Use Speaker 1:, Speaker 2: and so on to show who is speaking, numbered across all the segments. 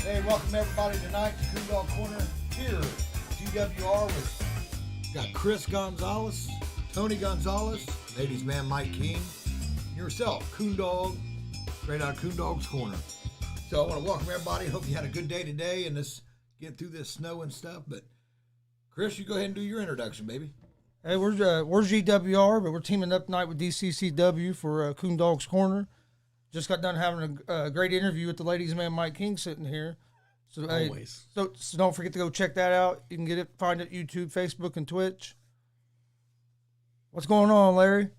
Speaker 1: Hey, welcome everybody tonight to Kuhn Dog Corner here at G.W.R. with got Chris Gonzalez, Tony Gonzalez, ladies man Mike King, and yourself, Kuhn Dog, straight out of Kuhn Dog's Corner. So I want to welcome everybody. Hope you had a good day today and this getting through this snow and stuff. But Chris, you go ahead and do your introduction, baby.
Speaker 2: Hey, we're G.W.R, but we're teaming up tonight with Dccw for Kuhn Dog's Corner. Just got done having a great interview with the ladies' man Mike King sitting here. So
Speaker 3: Always.
Speaker 2: So don't forget to go check that out. You can find it YouTube, Facebook, and Twitch. What's going on, Larry? Interview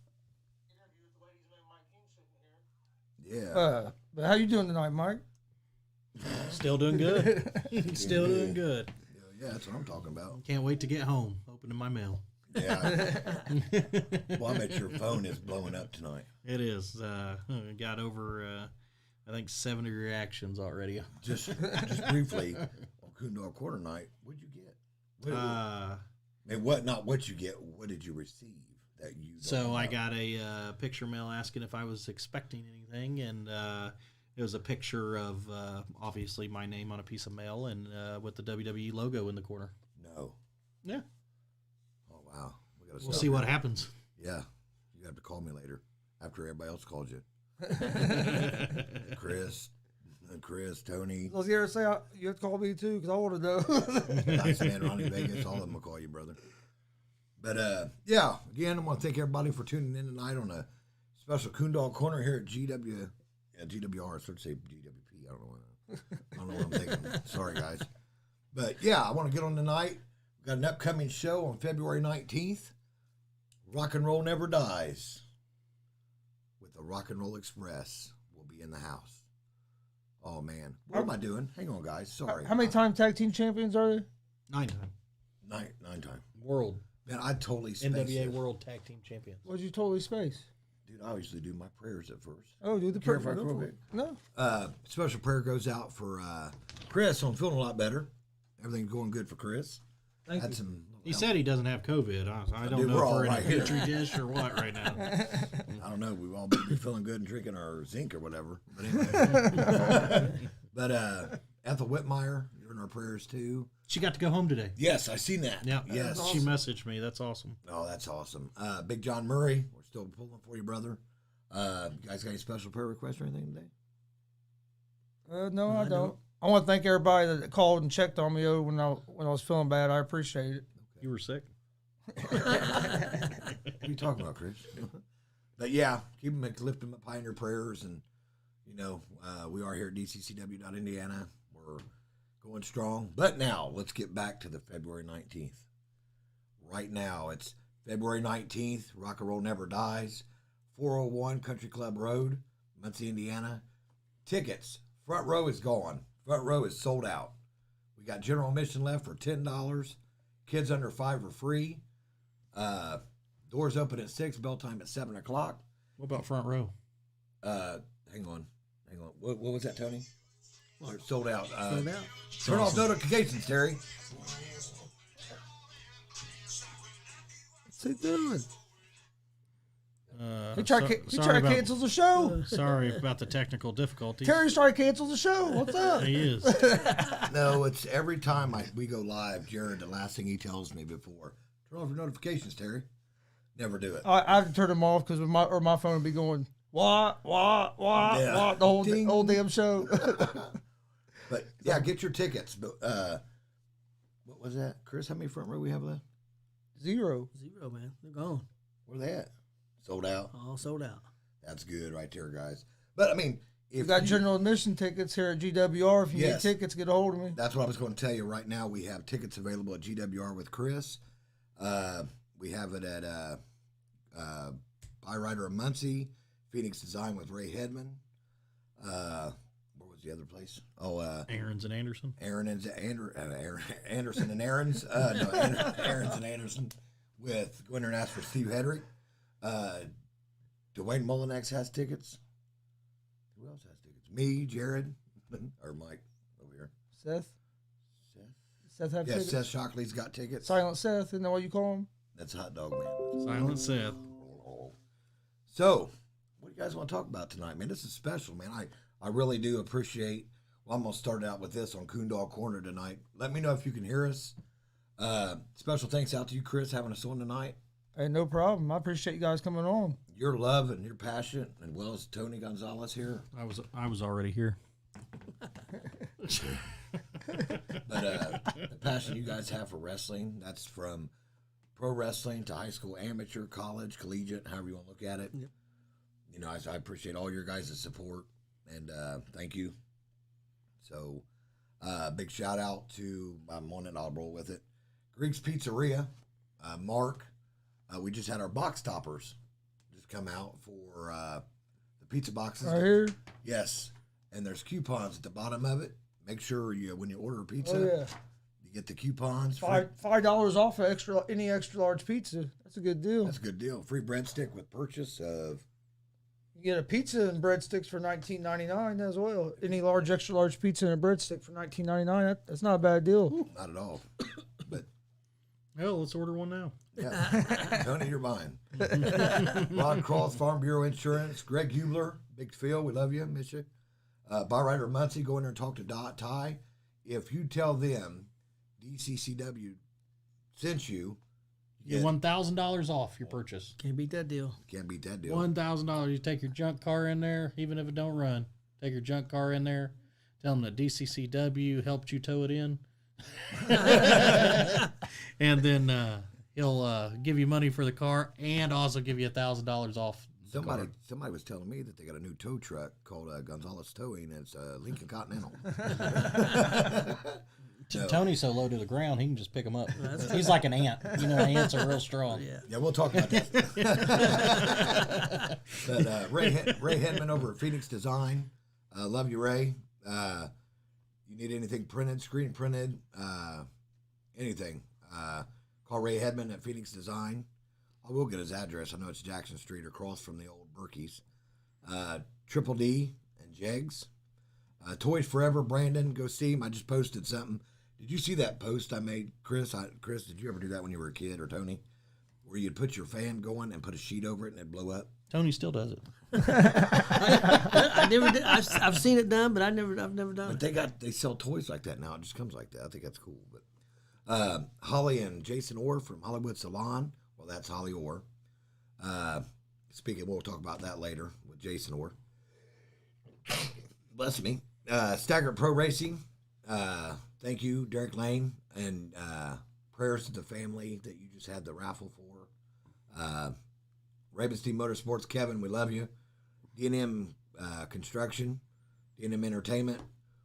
Speaker 2: with the ladies' man Mike King sitting here.
Speaker 1: Yeah.
Speaker 2: But how you doing tonight, Mike?
Speaker 3: Still doing good. Still doing good.
Speaker 1: Yeah, that's what I'm talking about.
Speaker 3: Can't wait to get home. Opening my mail.
Speaker 1: Yeah. Well, I bet your phone is blowing up tonight.
Speaker 3: It is. Got over, I think, 70 reactions already.
Speaker 1: Just briefly, on Kuhn Dog Corner night, what'd you get? Not what you get, what did you receive that you don't
Speaker 3: So
Speaker 1: know?
Speaker 3: I got a picture mail asking if I was expecting anything, and it was a picture of, obviously, my name on a piece of mail and with the WWE logo in the corner.
Speaker 1: No.
Speaker 3: Yeah.
Speaker 1: Oh, wow.
Speaker 3: We'll see what happens.
Speaker 1: Yeah. You have to call me later after everybody else called you. Chris, Tony.
Speaker 2: I was going to say, you have to call me too, because I want to know.
Speaker 1: Nice man, Ronnie Vegas. All of them will call you, brother. But, yeah, again, I want to thank everybody for tuning in tonight on a special Kuhn Dog Corner here at GW. Yeah, GWR. I started to say GWP. I don't know what I'm thinking. Sorry, guys. But, yeah, I want to get on tonight. We've got an upcoming show on February 19th. Rock and Roll Never Dies with the Rock and Roll Express will be in the house. Oh, man. What am I doing? Hang on, guys. Sorry.
Speaker 2: How many time tag team champions are there?
Speaker 3: 9 time.
Speaker 1: Nine time.
Speaker 3: World.
Speaker 1: Man, I totally spaced
Speaker 3: NWA
Speaker 1: this.
Speaker 3: World Tag Team Champions.
Speaker 2: What did you totally space?
Speaker 1: Dude, I usually do my prayers at first.
Speaker 2: Oh, do the
Speaker 1: Care
Speaker 2: prayer.
Speaker 1: if I quote it?
Speaker 2: No.
Speaker 1: Special prayer goes out for Chris. I'm feeling a lot better. Everything's going good for Chris.
Speaker 2: Thank you.
Speaker 3: He said he doesn't have COVID. I don't
Speaker 1: Dude,
Speaker 3: know
Speaker 1: we're
Speaker 3: if
Speaker 1: all
Speaker 3: we're in
Speaker 1: right
Speaker 3: a
Speaker 1: here.
Speaker 3: petri dish or what right now.
Speaker 1: I don't know. We've all been feeling good and drinking our zinc or whatever. But anyway. But Ethel Whitmire, you're in our prayers too.
Speaker 3: She got to go home today.
Speaker 1: Yes, I seen that.
Speaker 3: Yeah.
Speaker 1: Yes.
Speaker 3: She messaged me. That's awesome.
Speaker 1: Oh, that's awesome. Big John Murray, we're still pulling for you, brother. You guys got any special prayer requests or anything today?
Speaker 2: No, I don't. I want to thank everybody that called and checked on me when I was feeling bad. I appreciate it.
Speaker 3: You were sick?
Speaker 1: What are you talking about, Chris? But yeah, lift them up high in your prayers. And, you know, we are here at DCCW.Indiana. We're going strong. But now, let's get back to the February 19th. Right now, it's February 19th. Rock and Roll Never Dies. 401 Country Club Road, Muncie, Indiana. Tickets. Front row is gone. Front row is sold out. We got general admission left for $10. Kids under 5 are free. Doors open at 6, bell time at 7 o'clock.
Speaker 3: What about front row?
Speaker 1: Hang on. What was that, Tony? They're sold out.
Speaker 3: Sold out?
Speaker 1: Turn off notifications, Terry.
Speaker 2: What's he doing? He
Speaker 3: Sorry
Speaker 2: tried to cancel the show.
Speaker 3: Sorry about the technical difficulties.
Speaker 2: Terry's trying to cancel the show. What's up?
Speaker 3: He is.
Speaker 1: No, it's every time we go live, Jared, the last thing he tells me before, turn off your notifications, Terry. Never do it.
Speaker 2: I have to turn them off because my phone would be going wah
Speaker 1: Yeah.
Speaker 2: the whole damn show.
Speaker 1: But yeah, get your tickets. But what was that, Chris? How many front row we have left?
Speaker 2: 0.
Speaker 4: 0, man. They're gone.
Speaker 1: Where they at? Sold out.
Speaker 4: All sold out.
Speaker 1: That's good right there, guys. But I mean, if
Speaker 2: You got general admission tickets here at GWR. If you
Speaker 1: Yes.
Speaker 2: need tickets, get a hold of me.
Speaker 1: That's what I was going to tell you right now. We have tickets available at GWR with Chris. We have it at Byrider of Muncie, Phoenix Design with Ray Hedman. Where was the other place? Oh,
Speaker 3: Aaron's and Anderson.
Speaker 1: Anderson and Aaron's. Aaron's and Anderson with go in there and ask for Steve Hedrick. Dwayne Mullinex has tickets. Who else has tickets? Me, Jared, or Mike over here.
Speaker 2: Seth have
Speaker 1: Yes,
Speaker 2: tickets?
Speaker 1: Seth Shockley's got tickets.
Speaker 2: Silent Seth, isn't that what you call him?
Speaker 1: That's Hot Dog Man.
Speaker 3: Silent Seth.
Speaker 1: So, what do you guys want to talk about tonight, man? This is special, man. I really do appreciate Well, I'm going to start out with this on Kuhn Dog Korner tonight. Let me know if you can hear us. Special thanks out to you, Chris, having us on tonight.
Speaker 2: Hey, no problem. I appreciate you guys coming on.
Speaker 1: Your love and your passion, and well as Tony Gonzalez here.
Speaker 3: I was already here.
Speaker 1: But the passion you guys have for wrestling, that's from pro wrestling to high school, amateur, college, collegiate, however you want to look at it.
Speaker 4: Yep.
Speaker 1: You know, I appreciate all your guys' support, and thank you. So, big shout out to, I'm on it, I'll roll with it, Greek's Pizzeria, Mark. We just had our box toppers just come out for the pizza boxes.
Speaker 2: Right here?
Speaker 1: Yes. And there's coupons at the bottom of it. Make sure you, when you order a pizza,
Speaker 2: Oh, yeah.
Speaker 1: you get the coupons.
Speaker 2: $5 off of any extra large pizza. That's a good deal.
Speaker 1: That's a good deal. Free breadstick with purchase of.
Speaker 2: You get a pizza and breadsticks for $19.99 as well. Any large, extra large pizza and a breadstick for $19.99. That's not a bad deal.
Speaker 1: Not at all. But
Speaker 3: Oh, let's order one now.
Speaker 1: yeah, Tony, you're buying. Ron Cross, Farm Bureau Insurance. Greg Hubler, Big Phil, we love you, miss you. Byrider Muncie, go in there and talk to Ty. If you tell them DCCW sent you,
Speaker 3: You get $1,000 off your purchase.
Speaker 4: Can't beat that deal.
Speaker 1: can't beat that deal.
Speaker 3: $1,000. You take your junk car in there, even if it don't run. Take your junk car in there. Tell them that DCCW helped you tow it in. And then he'll give you money for the car and also give you $1,000 off.
Speaker 1: Somebody was telling me that they got a new tow truck called Gonzalez Towing. It's Lincoln Continental. No.
Speaker 3: Tony's so low to the ground, he can just pick them up. He's like an ant. You know, ants are real strong.
Speaker 1: Yeah, we'll talk about that. But Ray Hedman over at Phoenix Design. Love you, Ray. You need anything printed, screen printed, anything, call Ray Hedman at Phoenix Design. I will get his address. I know it's Jackson Street across from the old Berkey's. Triple D and Jegs. Toys Forever, Brandon, go see him. I just posted something. Did you see that post I made, Chris? Chris, did you ever do that when you were a kid, or Tony? Where you'd put your fan going and put a sheet over it and it'd blow up?
Speaker 3: Tony still does it.
Speaker 4: I never did. I've seen it done, but I've never done
Speaker 1: But
Speaker 4: it.
Speaker 1: they sell toys like that now. It just comes like that. I think that's cool. But Holly and Jason Orr from Hollywood Salon. Well, that's Holly Orr. Speaking, we'll talk about that later with Jason Orr. Bless me. Staggert Pro Racing. Thank you, Derek Lane, and prayers to the family that you just had the raffle for. Ravenstein Motorsports, Kevin, we love you. D&M Construction, D&M Entertainment,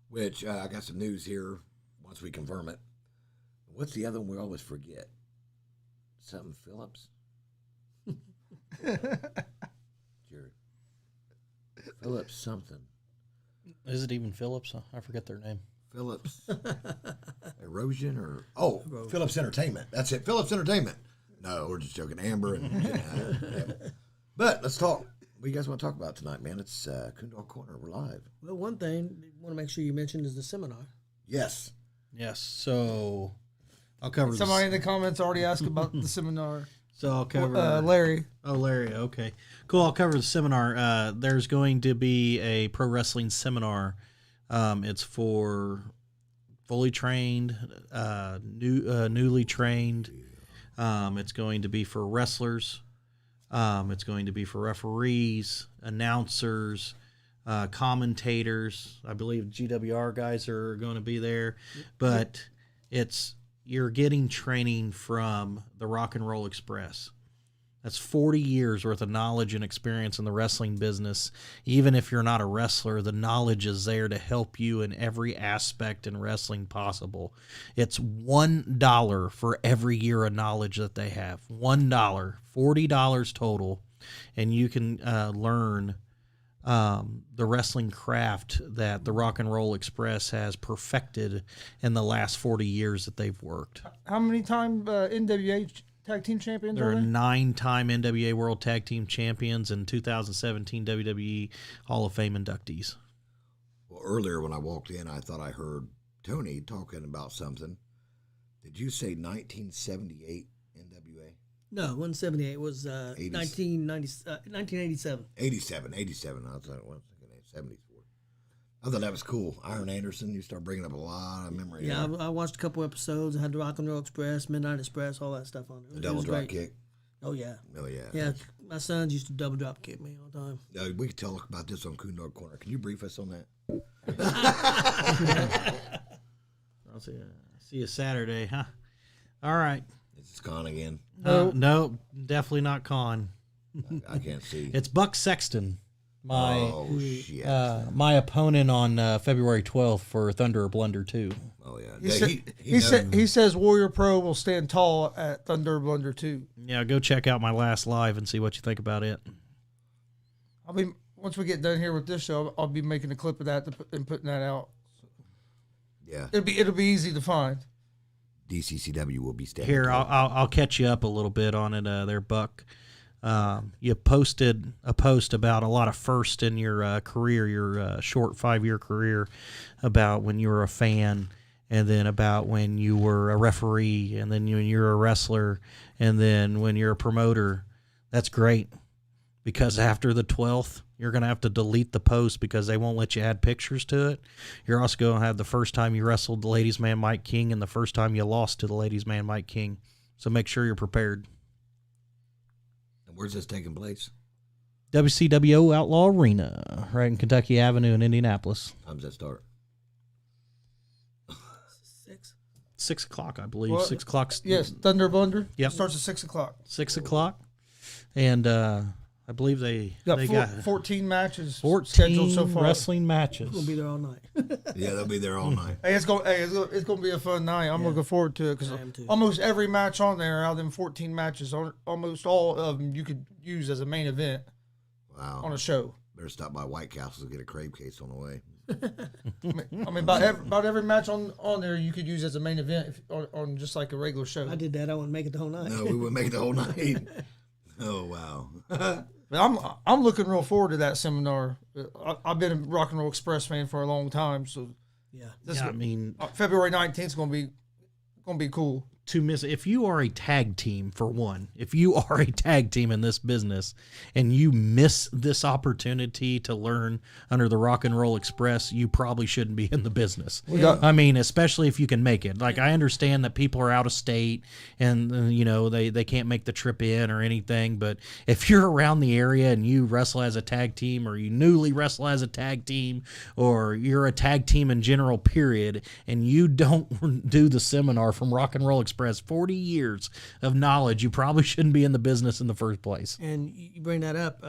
Speaker 1: which I got some news here once we confirm it. What's the other one we always forget? Something Phillips? Jerry. Phillips something.
Speaker 3: Is it even Phillips? I forget their name.
Speaker 1: Phillips Erosion or Phillips Entertainment. That's it. Phillips Entertainment. No, we're just joking. Amber and but let's talk. What do you guys want to talk about tonight, man? It's Kuhn Dog Korner. We're live.
Speaker 4: Well, one thing I want to make sure you mentioned is the seminar.
Speaker 1: Yes.
Speaker 3: Yes. So I'll cover
Speaker 2: Somebody in the comments already asked about the seminar.
Speaker 3: So I'll cover
Speaker 2: Larry.
Speaker 3: Oh, Larry. Okay, cool. I'll cover the seminar. There's going to be a pro wrestling seminar. It's for fully trained, newly trained. It's going to be for wrestlers. It's going to be for referees, announcers, commentators. I believe G.W.R. guys are going to be there, but you're getting training from the Rock and Roll Express. That's 40 years worth of knowledge and experience in the wrestling business. Even if you're not a wrestler, the knowledge is there to help you in every aspect in wrestling possible. It's $1 for every year of knowledge that they have. $1, $40 total, and you can learn the wrestling craft that the Rock and Roll Express has perfected in the last 40 years that they've worked.
Speaker 2: How many time NWA tag team champions
Speaker 3: There
Speaker 2: are
Speaker 3: are
Speaker 2: there?
Speaker 3: 9-time NWA World Tag Team Champions and 2017 WWE Hall of Fame inductees.
Speaker 1: Well, earlier when I walked in, I thought I heard Tony talking about something. Did you say 1978 NWA?
Speaker 4: No, 178 was 1987.
Speaker 1: 87. I was thinking 74. I thought that was cool. Iron Anderson, you start bringing up a lot of memories.
Speaker 4: Yeah, I watched a couple episodes. I had the Rock and Roll Express, Midnight Express, all that stuff on it.
Speaker 1: The double drop
Speaker 4: great.
Speaker 1: kick.
Speaker 4: Oh yeah.
Speaker 1: Oh yeah.
Speaker 4: Yeah, my sons used to double drop kick me all the time.
Speaker 1: We could talk about this on Kuhn, Dogg, Korner. Can you brief us on that?
Speaker 3: I'll see you Saturday, huh? All right.
Speaker 1: It's Con again.
Speaker 3: No, definitely not Con.
Speaker 1: I can't see.
Speaker 3: It's Buck Sexton, my
Speaker 1: Shit.
Speaker 3: my opponent on February 12th for Thunder or Blunder 2.
Speaker 1: Oh yeah.
Speaker 2: He says Warrior Pro will stand tall at Thunder Blunder 2.
Speaker 3: Yeah, go check out my last live and see what you think about it.
Speaker 2: Once we get done here with this show, I'll be making a clip of that and putting that out.
Speaker 1: Yeah.
Speaker 2: It'll be easy to find.
Speaker 1: DCCW will be standing.
Speaker 3: Here, I'll catch you up a little bit on it there, Buck. You posted a post about a lot of first in your career, your short 5-year career, about when you were a fan, and then about when you were a referee, and then when you're a wrestler, and then when you're a promoter. That's great, because after the 12th, you're going to have to delete the post because they won't let you add pictures to it. You're also going to have the first time you wrestled the ladies' man Mike King and the first time you lost to the ladies' man Mike King. So make sure you're prepared.
Speaker 1: Where's this taking place?
Speaker 3: WCWO Outlaw Arena, right in Kentucky Avenue in Indianapolis.
Speaker 1: Time's that start?
Speaker 4: 6
Speaker 3: o'clock, I believe.
Speaker 2: Well,
Speaker 3: 6 o'clock.
Speaker 2: Yes, Thunder Blunder.
Speaker 3: Yep.
Speaker 2: Starts at 6 o'clock.
Speaker 3: 6 o'clock. And I believe they got
Speaker 2: 14 matches
Speaker 3: 14
Speaker 2: scheduled so far.
Speaker 3: wrestling matches.
Speaker 4: We'll be there all night.
Speaker 1: Yeah, they'll be there all night.
Speaker 2: Hey, it's gonna be a fun night. I'm looking forward to it because
Speaker 4: I am too.
Speaker 2: almost every match on there, out of them 14 matches, almost all of them you could use as a main event
Speaker 1: Wow.
Speaker 2: on a show.
Speaker 1: Better stop by White Castle to get a crave case on the way.
Speaker 2: I mean, about every match on there you could use as a main event on just like a regular show.
Speaker 4: I did that. I wouldn't make it the whole night.
Speaker 1: No, we wouldn't make it the whole night. Oh, wow.
Speaker 2: But I'm looking real forward to that seminar. I've been a Rock and Roll Express fan for a long time, so
Speaker 4: Yeah.
Speaker 3: I mean,
Speaker 2: February 19th is gonna be cool.
Speaker 3: to miss, if you are a tag team, for one, if you are a tag team in this business and you miss this opportunity to learn under the Rock and Roll Express, you probably shouldn't be in the business. I mean, especially if you can make it. Like, I understand that people are out of state and they can't make the trip in or anything, but if you're around the area and you wrestle as a tag team, or you newly wrestle as a tag team, or you're a tag team in general, period, and you don't do the seminar from Rock and Roll Express, 40 years of knowledge, you probably shouldn't be in the business in the first place.
Speaker 4: And you bring that up.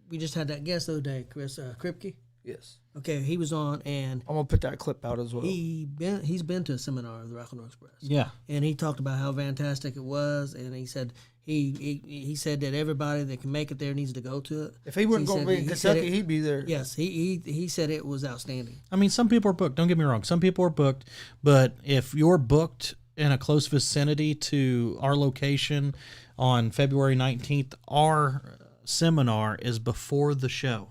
Speaker 4: We just had that guest the other day, Chris Kripke.
Speaker 2: Yes.
Speaker 4: Okay, he was on, and
Speaker 2: I'm gonna put that clip out as well.
Speaker 4: he's been to a seminar of the Rock and Roll Express.
Speaker 3: Yeah.
Speaker 4: And he talked about how fantastic it was, and he said he said that everybody that can make it there needs to go to it.
Speaker 2: If he wasn't
Speaker 4: He
Speaker 2: going to
Speaker 4: said-
Speaker 2: be in
Speaker 4: he said
Speaker 2: Kentucky,
Speaker 4: it-
Speaker 2: he'd be there.
Speaker 4: Yes, he said it was outstanding.
Speaker 3: I mean, some people are booked. Don't get me wrong. Some people are booked. But if you're booked in a close vicinity to our location on February 19th, our seminar is before the show.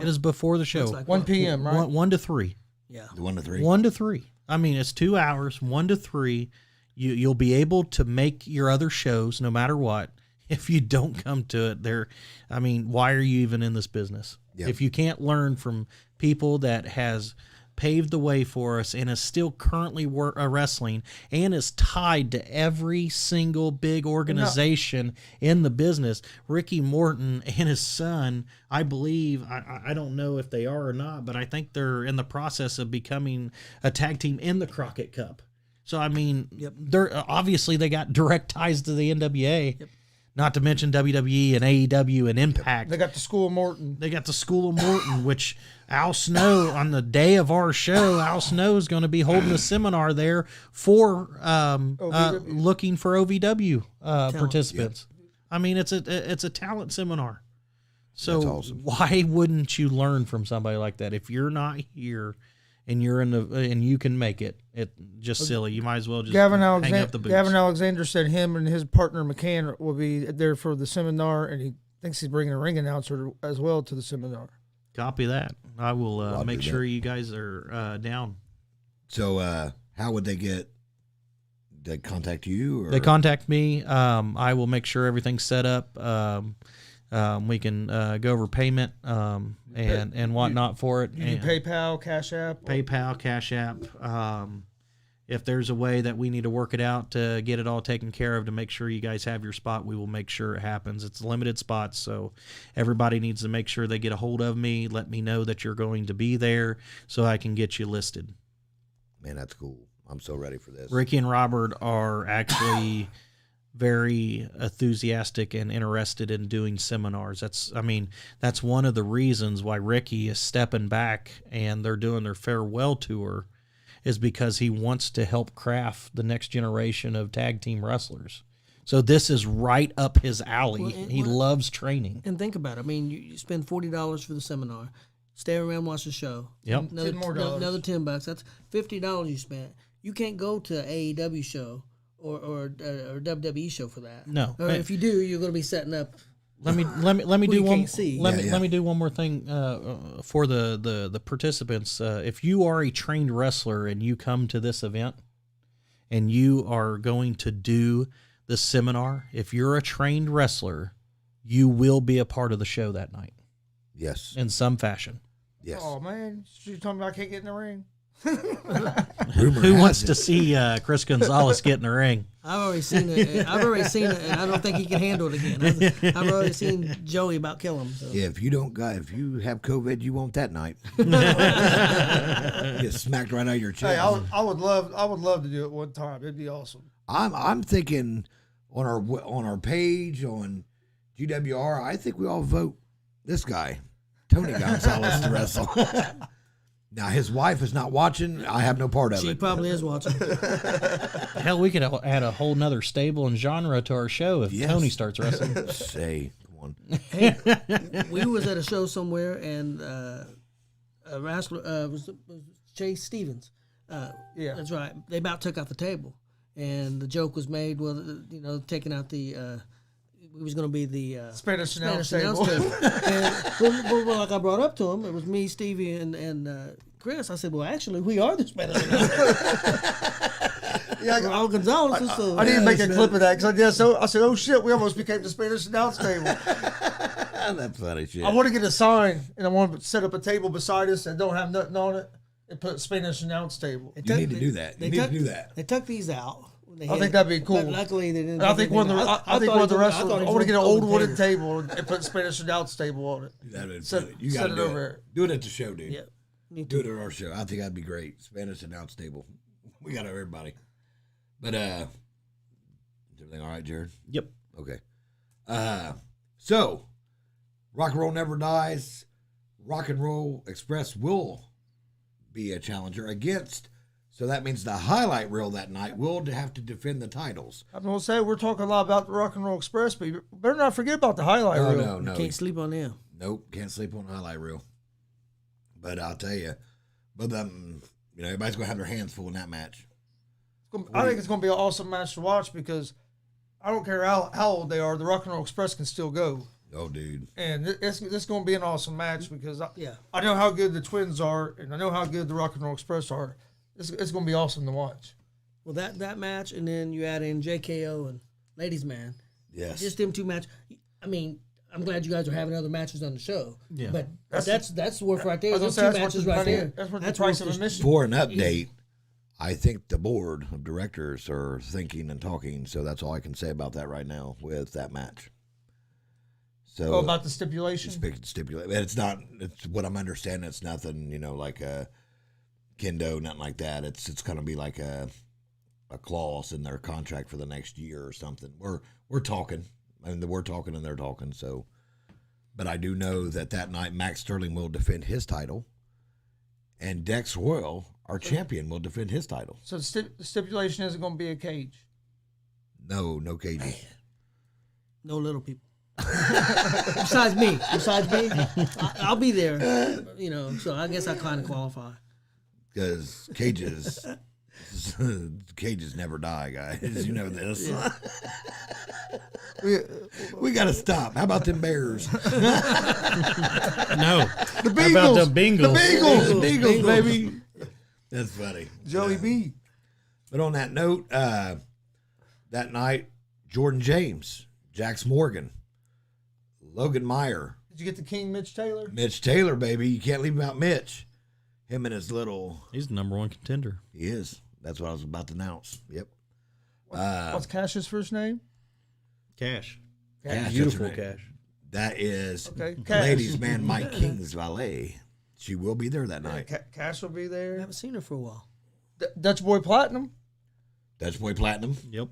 Speaker 3: It is before the show.
Speaker 4: It's like
Speaker 2: 1 p.m., right?
Speaker 3: 1 to 3.
Speaker 4: Yeah.
Speaker 1: The 1 to 3.
Speaker 3: 1 to 3. I mean, it's 2 hours, 1 to 3. You'll be able to make your other shows no matter what. If you don't come to it, why are you even in this business?
Speaker 1: Yep.
Speaker 3: If you can't learn from people that has paved the way for us and is still currently wrestling and is tied to every single big organization in the business. Ricky Morton and his son, I believe, I don't know if they are or not, but I think they're in the process of becoming a tag team in the Crockett Cup. So, I mean, they're obviously they got direct ties to the NWA.
Speaker 4: Yep.
Speaker 3: Not to mention WWE and AEW and Impact.
Speaker 2: They got the School of Morton.
Speaker 3: They got the School of Morton, which Al Snow, on the day of our show, Al Snow is going to be holding a seminar there for looking for OVW participants. Yep. I mean, it's a talent seminar. So
Speaker 1: That's awesome.
Speaker 3: Why wouldn't you learn from somebody like that? If you're not here and you're and you can make it, it's just silly. You might as well just hang up the boots.
Speaker 2: Gavin Alexander said him and his partner McCann will be there for the seminar, and he thinks he's bringing a ring announcer as well to the seminar.
Speaker 3: Copy that. I will make sure you guys are down.
Speaker 1: So how would they contact you? Or?
Speaker 3: They contact me. I will make sure everything's set up. We can go over payment and whatnot for it.
Speaker 2: You can PayPal, Cash App.
Speaker 3: PayPal, Cash App. If there's a way that we need to work it out to get it all taken care of to make sure you guys have your spot, we will make sure it happens. It's limited spots, so everybody needs to make sure they get a hold of me. Let me know that you're going to be there so I can get you listed.
Speaker 1: Man, that's cool. I'm so ready for this.
Speaker 3: Ricky and Robert are actually very enthusiastic and interested in doing seminars. That's one of the reasons why Ricky is stepping back and they're doing their farewell tour, is because he wants to help craft the next generation of tag team wrestlers. So this is right up his alley. He loves training.
Speaker 4: And think about it. I mean, you spend $40 for the seminar, stay around, watch the show.
Speaker 3: Yep.
Speaker 4: Another,
Speaker 2: $10 more dollars.
Speaker 4: Another $10. That's $50 you spent. You can't go to an AEW show or WWE show for that.
Speaker 3: No.
Speaker 4: Or if you do, you're going to be setting up.
Speaker 3: Let me do
Speaker 4: you
Speaker 3: one.
Speaker 4: can't see.
Speaker 3: Let me do one more thing for the participants. If you are a trained wrestler and you come to this event and you are going to do the seminar, if you're a trained wrestler, you will be a part of the show that night.
Speaker 1: Yes.
Speaker 3: In some fashion.
Speaker 1: Yes.
Speaker 2: Oh man, you talking about I can't get in the ring?
Speaker 3: Who wants to see Chris Gonzalez get in the ring?
Speaker 4: I've already seen it, and I don't think he can handle it again. I've already seen Joey about kill him. So.
Speaker 1: Yeah, if you have COVID, you won't that night. Get smacked right out of your chest.
Speaker 2: Hey, I would love to do it one time. It'd be awesome.
Speaker 1: I'm thinking on our page on G.W.R. I think we all vote this guy, Tony Gonzalez, to wrestle. Now, his wife is not watching. I have no part of it.
Speaker 4: She probably is watching.
Speaker 3: Hell, we could add a whole nother stable and genre to our show if Tony starts wrestling.
Speaker 1: Say, come on.
Speaker 4: Hey, we was at a show somewhere, and a wrestler was Chase Stevens.
Speaker 2: Yeah,
Speaker 4: that's right. They about took out the table, and the joke was made. Well, taking out the. It was going to be the
Speaker 2: Spanish announce table.
Speaker 4: And well, like I brought up to him, it was me, Stevie, and Chris. I said, well, actually, we are the Spanish announce table.
Speaker 2: Yeah,
Speaker 4: Raul Gonzalez.
Speaker 2: I need to make a clip of that because I said, oh shit, we almost became the Spanish announce table.
Speaker 1: That's funny shit.
Speaker 2: I want to get a sign and I want to set up a table beside us that don't have nothing on it and put Spanish announce table.
Speaker 1: You need to do that. You need to do that.
Speaker 4: They took these out.
Speaker 2: I think that'd be cool.
Speaker 4: Luckily, they didn't.
Speaker 2: I think one of the wrestlers. I want to get an old wooden table and put Spanish announce table on it.
Speaker 1: You got to do it. Do it at the show, dude.
Speaker 4: Yeah.
Speaker 1: Do it at our show. I think that'd be great. Spanish announce table. We got everybody. But is everything all right, Jared?
Speaker 3: Yep.
Speaker 1: Okay. So, Rock and Roll Never Dies. Rock and Roll Express will be a challenger against. So that means the highlight reel that night will have to defend the titles.
Speaker 2: I'm going to say we're talking a lot about the Rock and Roll Express, but you better not forget about the highlight reel.
Speaker 1: No.
Speaker 4: You can't sleep on them.
Speaker 1: Nope, can't sleep on the highlight reel. But I'll tell you, everybody's going to have their hands full in that match.
Speaker 2: I think it's going to be an awesome match to watch because I don't care how old they are, the Rock and Roll Express can still go.
Speaker 1: Oh, dude.
Speaker 2: And this is going to be an awesome match because I know how good the Twins are, and I know how good the Rock and Roll Express are. It's going to be awesome to watch.
Speaker 4: Well, that match, and then you add in JKO and Ladies Man.
Speaker 1: Yes.
Speaker 4: Just them two matches. I mean, I'm glad you guys are having other matches on the show.
Speaker 3: Yeah.
Speaker 4: But that's worth right there. Those two
Speaker 2: that's
Speaker 4: matches
Speaker 2: worth
Speaker 4: right there.
Speaker 2: That's worth the price of
Speaker 4: worth
Speaker 2: admission.
Speaker 1: For an update, I think the board of directors are thinking and talking, so that's all I can say about that right now with that match. So
Speaker 2: about the stipulation?
Speaker 1: It's not, it's what I'm understanding. It's nothing, like a kendo, nothing like that. It's going to be like a clause in their contract for the next year or something. We're talking. I mean, we're talking and they're talking. So, but I do know that night Max Sterling will defend his title, and Dccw'R, our champion, will defend his title.
Speaker 2: So the stipulation isn't going to be a cage.
Speaker 1: No cages.
Speaker 4: No little people. Besides me, I'll be there. So I guess I kind of qualify.
Speaker 1: Because cages never die, guys. You know this.
Speaker 4: Yeah.
Speaker 1: We got to stop. How about them Bears?
Speaker 3: No.
Speaker 2: The Beagles.
Speaker 3: How about the Bengals?
Speaker 2: The Beagles, baby.
Speaker 1: That's funny.
Speaker 2: Joey B.
Speaker 1: But on that note, that night, Jordan James, Jax Morgan, Logan Meyer.
Speaker 2: Did you get the King, Mitch Taylor?
Speaker 1: Mitch Taylor, baby. You can't leave him out, Mitch. Him and his little...
Speaker 3: He's the number one contender.
Speaker 1: He is. That's what I was about to announce. Yep.
Speaker 2: What's Cash's first name?
Speaker 3: Cash.
Speaker 1: Cash,
Speaker 3: Beautiful
Speaker 1: that's her name.
Speaker 3: Cash.
Speaker 1: That is
Speaker 2: Okay, Cash.
Speaker 1: ladies' man Mike King's valet. She will be there that night.
Speaker 2: Cash will be
Speaker 4: I
Speaker 2: there.
Speaker 4: haven't seen her for a while.
Speaker 2: Dutch Boy Platinum.
Speaker 1: Dutch Boy Platinum.
Speaker 3: Yep.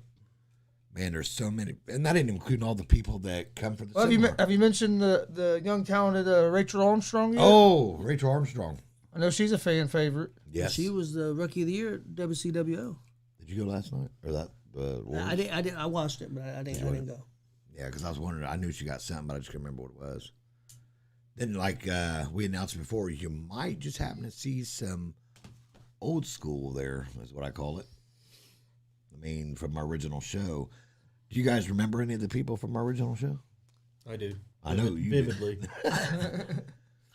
Speaker 1: Man, there's so many. And that didn't include all the people that come for the
Speaker 2: Well,
Speaker 1: seminar.
Speaker 2: have you mentioned the young talented Rachel Armstrong yet?
Speaker 1: Oh, Rachel Armstrong.
Speaker 2: I know she's a fan favorite.
Speaker 1: Yes.
Speaker 4: She was the Rookie of the Year at WCWO.
Speaker 1: Did you go last night? Or that?
Speaker 4: I did. I watched it, but I didn't go.
Speaker 1: Yeah, because I was wondering. I knew she got something, but I just couldn't remember what it was. Then, like we announced before, you might just happen to see some old school there, is what I call it. I mean, from our original show. Do you guys remember any of the people from our original show?
Speaker 3: I do.
Speaker 1: I know you do.
Speaker 3: vividly.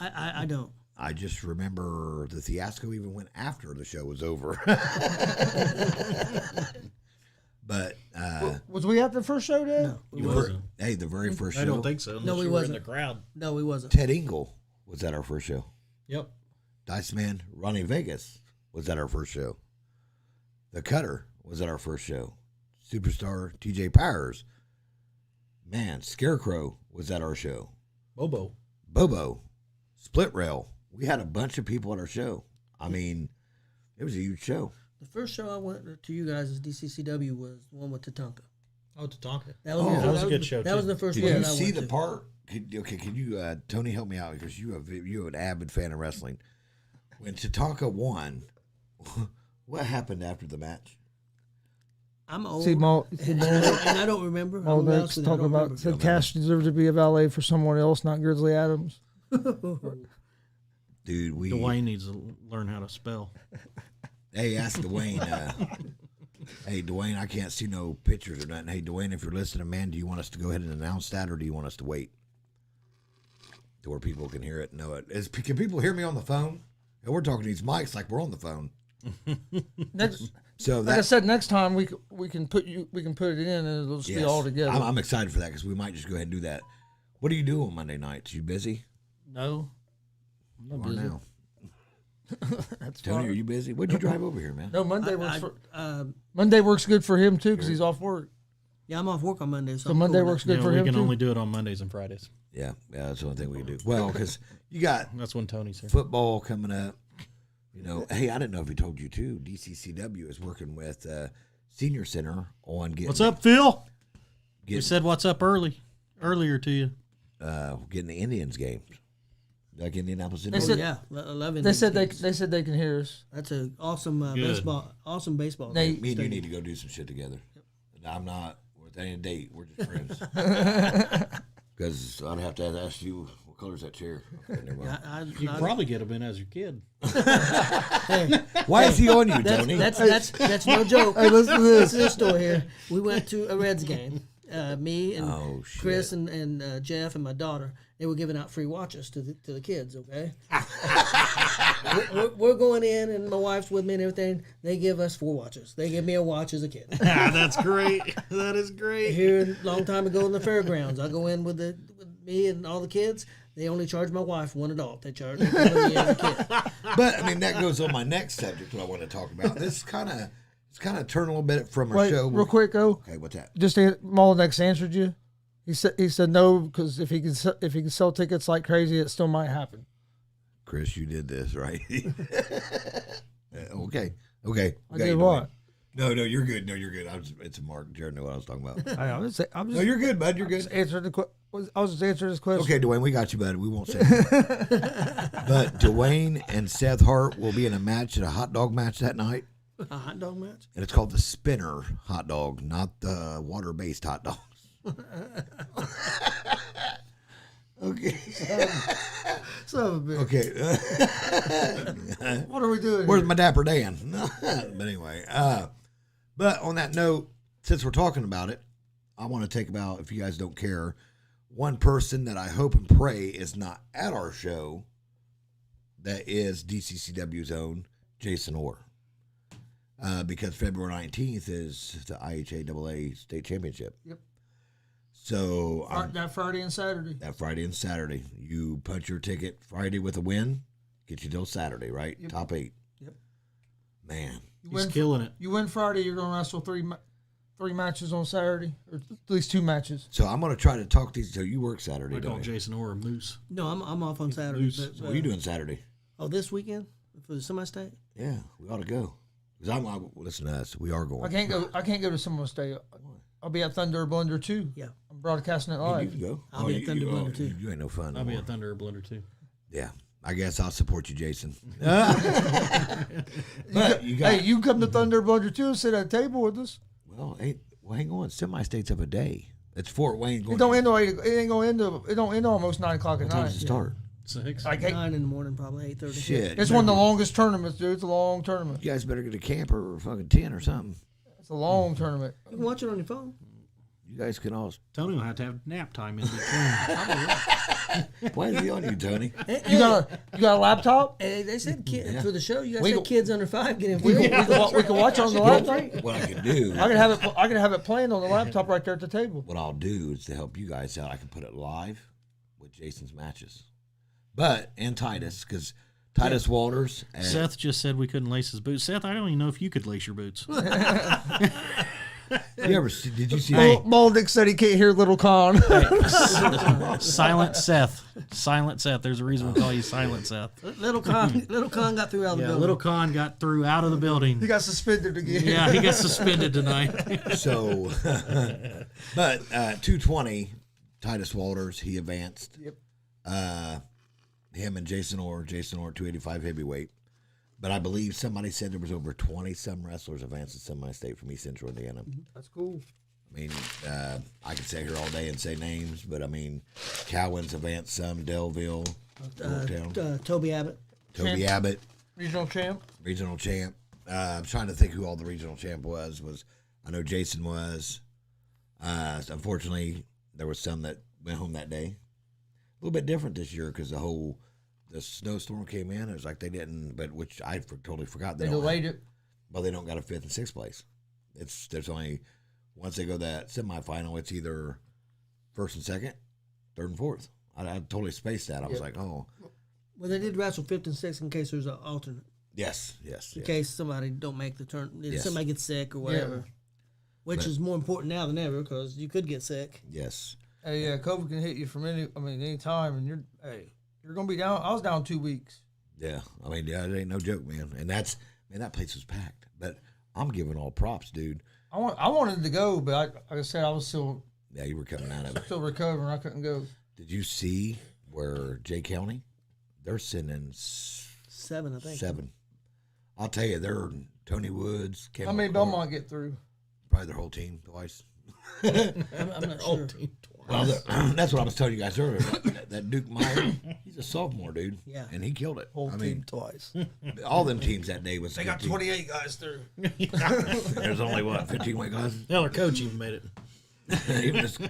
Speaker 4: I don't.
Speaker 1: I just remember the fiasco even went after the show was over. But
Speaker 2: Was we at the first show, Dad?
Speaker 4: No,
Speaker 3: He wasn't.
Speaker 1: hey, the very first show.
Speaker 3: I don't think so.
Speaker 4: No,
Speaker 3: unless
Speaker 4: he
Speaker 3: you were
Speaker 4: wasn't.
Speaker 3: in the crowd.
Speaker 4: No, he wasn't.
Speaker 1: Ted Engel was at our first show.
Speaker 3: Yep.
Speaker 1: Dice Man Ronnie Vegas was at our first show. The Cutter was at our first show. Superstar TJ Powers. Man, Scarecrow was at our show.
Speaker 3: Bobo.
Speaker 1: Bobo. Split Rail. We had a bunch of people at our show. I mean, it was a huge show.
Speaker 4: The first show I went to you guys as DCCW was the one with Tatanka.
Speaker 3: Oh, Tatanka.
Speaker 4: That was,
Speaker 1: Oh,
Speaker 4: the,
Speaker 1: that
Speaker 3: was a good show,
Speaker 4: That
Speaker 3: too.
Speaker 4: was the first
Speaker 1: Did
Speaker 4: one
Speaker 1: you
Speaker 4: that I
Speaker 1: see
Speaker 4: went
Speaker 1: the
Speaker 4: to.
Speaker 1: part? Can you, Tony, help me out because you're an avid fan of wrestling. When Tatanka won, what happened after the match?
Speaker 4: I'm old,
Speaker 2: See,
Speaker 4: and I don't remember.
Speaker 2: Mo
Speaker 4: I'm gonna be honest
Speaker 2: next
Speaker 4: with you, I
Speaker 2: talk
Speaker 4: don't
Speaker 2: about
Speaker 4: remember.
Speaker 2: said Cash deserved to be a valet for someone else, not Grizzly Adams.
Speaker 1: Dude,
Speaker 3: Dwayne needs to learn how to spell.
Speaker 1: Hey, ask Dwayne. Hey, Dwayne, I can't see no pictures or nothing. Hey, Dwayne, if you're listening, man, do you want us to go ahead and announce that, or do you want us to wait to where people can hear it and know it? Can people hear me on the phone? And we're talking to these mics like we're on the phone.
Speaker 2: Next,
Speaker 1: So
Speaker 2: like I
Speaker 1: that
Speaker 2: said, next time we can put it in and it'll just be all together.
Speaker 1: I'm excited for that because we might just go ahead and do that. What do you do on Monday nights? You busy?
Speaker 2: No, I'm
Speaker 1: You
Speaker 2: not
Speaker 1: are
Speaker 2: busy.
Speaker 1: now.
Speaker 2: That's
Speaker 1: Tony,
Speaker 2: fine.
Speaker 1: are you busy? What'd you drive over here, man?
Speaker 2: No, Monday works good for him too because he's off work.
Speaker 4: Yeah, I'm off work on Monday,
Speaker 2: So Monday works good for
Speaker 3: we
Speaker 2: him
Speaker 3: can
Speaker 2: too.
Speaker 3: only do it on Mondays and Fridays.
Speaker 1: Yeah, that's the only thing we can do. Well, because you got
Speaker 3: That's when Tony's here.
Speaker 1: football coming up. You know, hey, I didn't know if he told you too. DCCW is working with Senior Center on getting
Speaker 3: What's up, Phil? We
Speaker 1: getting,
Speaker 3: said what's up earlier to you.
Speaker 1: getting the Indians games. Like Indianapolis
Speaker 2: They
Speaker 1: Indians.
Speaker 2: said-
Speaker 4: Yeah, 11.
Speaker 2: They said
Speaker 4: games.
Speaker 2: they said they can hear us.
Speaker 4: That's an awesome
Speaker 3: Good.
Speaker 4: baseball.
Speaker 2: They-
Speaker 4: game.
Speaker 1: Me and you need to go do some shit together. And I'm not with any date. We're just friends. Because I'd have to ask you, what color's that chair? Okay, never mind.
Speaker 3: You can probably get him in as your kid.
Speaker 1: Why is he on you, Tony?
Speaker 4: That's no joke.
Speaker 2: Hey, listen to
Speaker 4: This
Speaker 2: this.
Speaker 4: is a story here. We went to a Reds game. Me and
Speaker 1: Oh, shit.
Speaker 4: Chris and Jeff and my daughter. They were giving out free watches to the kids. Okay, we're going in, and my wife's with me and everything. They give us 4 watches. They give me a watch as a kid.
Speaker 3: That's great. That is great.
Speaker 4: Here, a long time ago in the fairgrounds, I go in with me and all the kids. They only charge my wife $1. They charge me as a kid.
Speaker 1: But I mean, that goes on my next subject. What I want to talk about. This kind of turn a little bit from our
Speaker 2: Wait,
Speaker 1: show.
Speaker 2: real quick, go.
Speaker 1: Okay, what's that?
Speaker 2: Just Moldex answered you. He said no because if he can sell tickets like crazy, it still might happen.
Speaker 1: Chris, you did this right. Okay.
Speaker 2: I
Speaker 1: Got
Speaker 2: did
Speaker 1: you,
Speaker 2: what?
Speaker 1: Dwayne. No, you're good. No, you're good. It's a mark. Jared knew what I was talking about.
Speaker 2: I'm just
Speaker 1: No, you're good, bud. You're good.
Speaker 2: answering I was just answering this question.
Speaker 1: Okay, Dwayne, we got you, bud. We won't say anything. But Dwayne and Seth Hart will be in a match at a hot dog match that night.
Speaker 4: A hot dog match.
Speaker 1: And it's called the Spinner hot dog, not the water-based hot dogs. Okay.
Speaker 2: Son of a bitch.
Speaker 1: Okay.
Speaker 2: What are we doing?
Speaker 1: Where's
Speaker 2: here?
Speaker 1: my Dapper Dan? But anyway, but on that note, since we're talking about it, I want to take about, if you guys don't care, one person that I hope and pray is not at our show that is DCCW's own Jason Orr. Because February 19th is the IHAAA State Championship.
Speaker 2: Yep.
Speaker 1: So
Speaker 2: That Friday and Saturday.
Speaker 1: that Friday and Saturday, you punch your ticket Friday with a win, get you till Saturday, right?
Speaker 2: Yep.
Speaker 1: Top 8.
Speaker 2: Yep.
Speaker 1: Man,
Speaker 3: He's killing it.
Speaker 2: You win Friday, you're going to wrestle three matches on Saturday, or at least 2 matches.
Speaker 1: so I'm going to try to talk these. So you work Saturday,
Speaker 3: I call
Speaker 1: don't you?
Speaker 3: Jason Orr a moose.
Speaker 4: No, I'm off on Saturday.
Speaker 3: loose.
Speaker 4: But,
Speaker 1: So what are you doing Saturday?
Speaker 4: Oh, this weekend for the semi-state?
Speaker 1: Yeah, we ought to go. Because listen to us. We are going.
Speaker 2: I can't go to Summer State. I'll be at Thunder Blender too.
Speaker 4: Yeah.
Speaker 2: I'm broadcasting it
Speaker 1: You
Speaker 2: live.
Speaker 1: can go.
Speaker 4: I'll be at Thunder Blender, too.
Speaker 1: You ain't no fun. no
Speaker 3: I'll be
Speaker 1: more.
Speaker 3: at Thunder Blender too.
Speaker 1: Yeah, I guess I'll support you, Jason.
Speaker 2: But
Speaker 1: you got.
Speaker 2: Hey, you come to Thunder Blender too and sit at a table with us.
Speaker 1: Well, hang on. Semi-state's of a day. It's Fort Wayne. Going
Speaker 2: It don't end. It ain't going into. It don't end almost 9 o'clock at
Speaker 1: What time
Speaker 2: night.
Speaker 1: does it start?
Speaker 3: 6.
Speaker 2: Like, hey,
Speaker 4: 9 in the morning, probably 8:30.
Speaker 1: Shit.
Speaker 2: it's
Speaker 1: you
Speaker 2: one of the
Speaker 1: better-
Speaker 2: longest tournaments, dude. It's a long tournament.
Speaker 1: You guys better get a camper or fucking tent or something.
Speaker 2: It's a long tournament.
Speaker 4: You can watch it on your phone.
Speaker 1: You guys can all.
Speaker 3: Tony will have to have nap time in between.
Speaker 1: Why is he on you, Tony?
Speaker 2: You got a laptop?
Speaker 4: Hey, they said
Speaker 1: Yeah.
Speaker 4: for the show, you guys
Speaker 2: We
Speaker 4: said
Speaker 2: go-
Speaker 4: kids under 5 get in
Speaker 2: We
Speaker 4: free.
Speaker 2: can watch it on the laptop.
Speaker 1: What I can do,
Speaker 2: I can have it playing on the laptop right there at the table.
Speaker 1: what I'll do is to help you guys out. I can put it live with Jason's matches, and Titus, because Titus Walters. And,
Speaker 3: Seth just said we couldn't lace his boots. Seth, I don't even know if you could lace your boots.
Speaker 1: Did you see?
Speaker 2: Baldick said he can't hear Little Con.
Speaker 3: Silent Seth. Silent Seth. There's a reason we call you Silent Seth.
Speaker 4: Little Con got through out of the
Speaker 3: Yeah,
Speaker 4: building.
Speaker 3: Little Con got through out of the building.
Speaker 2: He got suspended again.
Speaker 3: Yeah, he got suspended tonight.
Speaker 1: So, but 220, Titus Walters, he advanced.
Speaker 2: Yep.
Speaker 1: Him and Jason Orr 285 heavyweight. But I believe somebody said there was over 20-some wrestlers advanced at semi-state from East Central Indiana.
Speaker 2: That's cool.
Speaker 1: I mean, I could sit here all day and say names, but I mean, Cowan's advanced some, Delville, Yorktown,
Speaker 4: Toby Abbott.
Speaker 1: Toby
Speaker 2: Champ.
Speaker 1: Abbott,
Speaker 2: Regional champ.
Speaker 1: regional champ. I'm trying to think who all the regional champ was. I know Jason was. Unfortunately, there was some that went home that day. A little bit different this year because the snowstorm came in. It was like they didn't, but which I totally forgot.
Speaker 2: They delayed it.
Speaker 1: Well, they don't got a 5th and 6th place. There's only once they go that semifinal, it's either 1st and 2nd, 3rd and 4th. I totally spaced that. I was like, oh,
Speaker 4: Well, they did wrestle 5th and 6th in case there's an alternate.
Speaker 1: yes.
Speaker 4: In case somebody don't make the turn,
Speaker 1: Yes.
Speaker 4: somebody gets sick or whatever. Which is more important now than ever because you could get sick.
Speaker 1: Yes.
Speaker 2: Hey, yeah, COVID can hit you from any time, and you're gonna be down. I was down 2 weeks.
Speaker 1: Yeah. I mean, yeah, it ain't no joke, man. And that place was packed. But I'm giving all props, dude.
Speaker 2: I wanted to go, but like I said, I was still
Speaker 1: Yeah, you were coming out of it.
Speaker 2: recovering. I couldn't go.
Speaker 1: Did you see where Jay County? They're sending
Speaker 4: 7, I think.
Speaker 1: 7. I'll tell you, they're Tony Woods, Kevin
Speaker 2: How many
Speaker 1: McCart,
Speaker 2: Belmont get through?
Speaker 1: probably their whole team twice.
Speaker 4: I'm not sure.
Speaker 1: Well, that's what I was telling you guys earlier. That Duke Meyer, he's a sophomore, dude.
Speaker 4: Yeah.
Speaker 1: And he killed it.
Speaker 2: Whole
Speaker 1: I
Speaker 2: team
Speaker 1: mean,
Speaker 2: twice.
Speaker 1: all them teams that day was.
Speaker 2: They
Speaker 1: a
Speaker 2: got
Speaker 1: good team.
Speaker 2: 28 guys through.
Speaker 1: There's only, 15 weight classes?
Speaker 3: Hell, our coach even made it.
Speaker 1: Even just,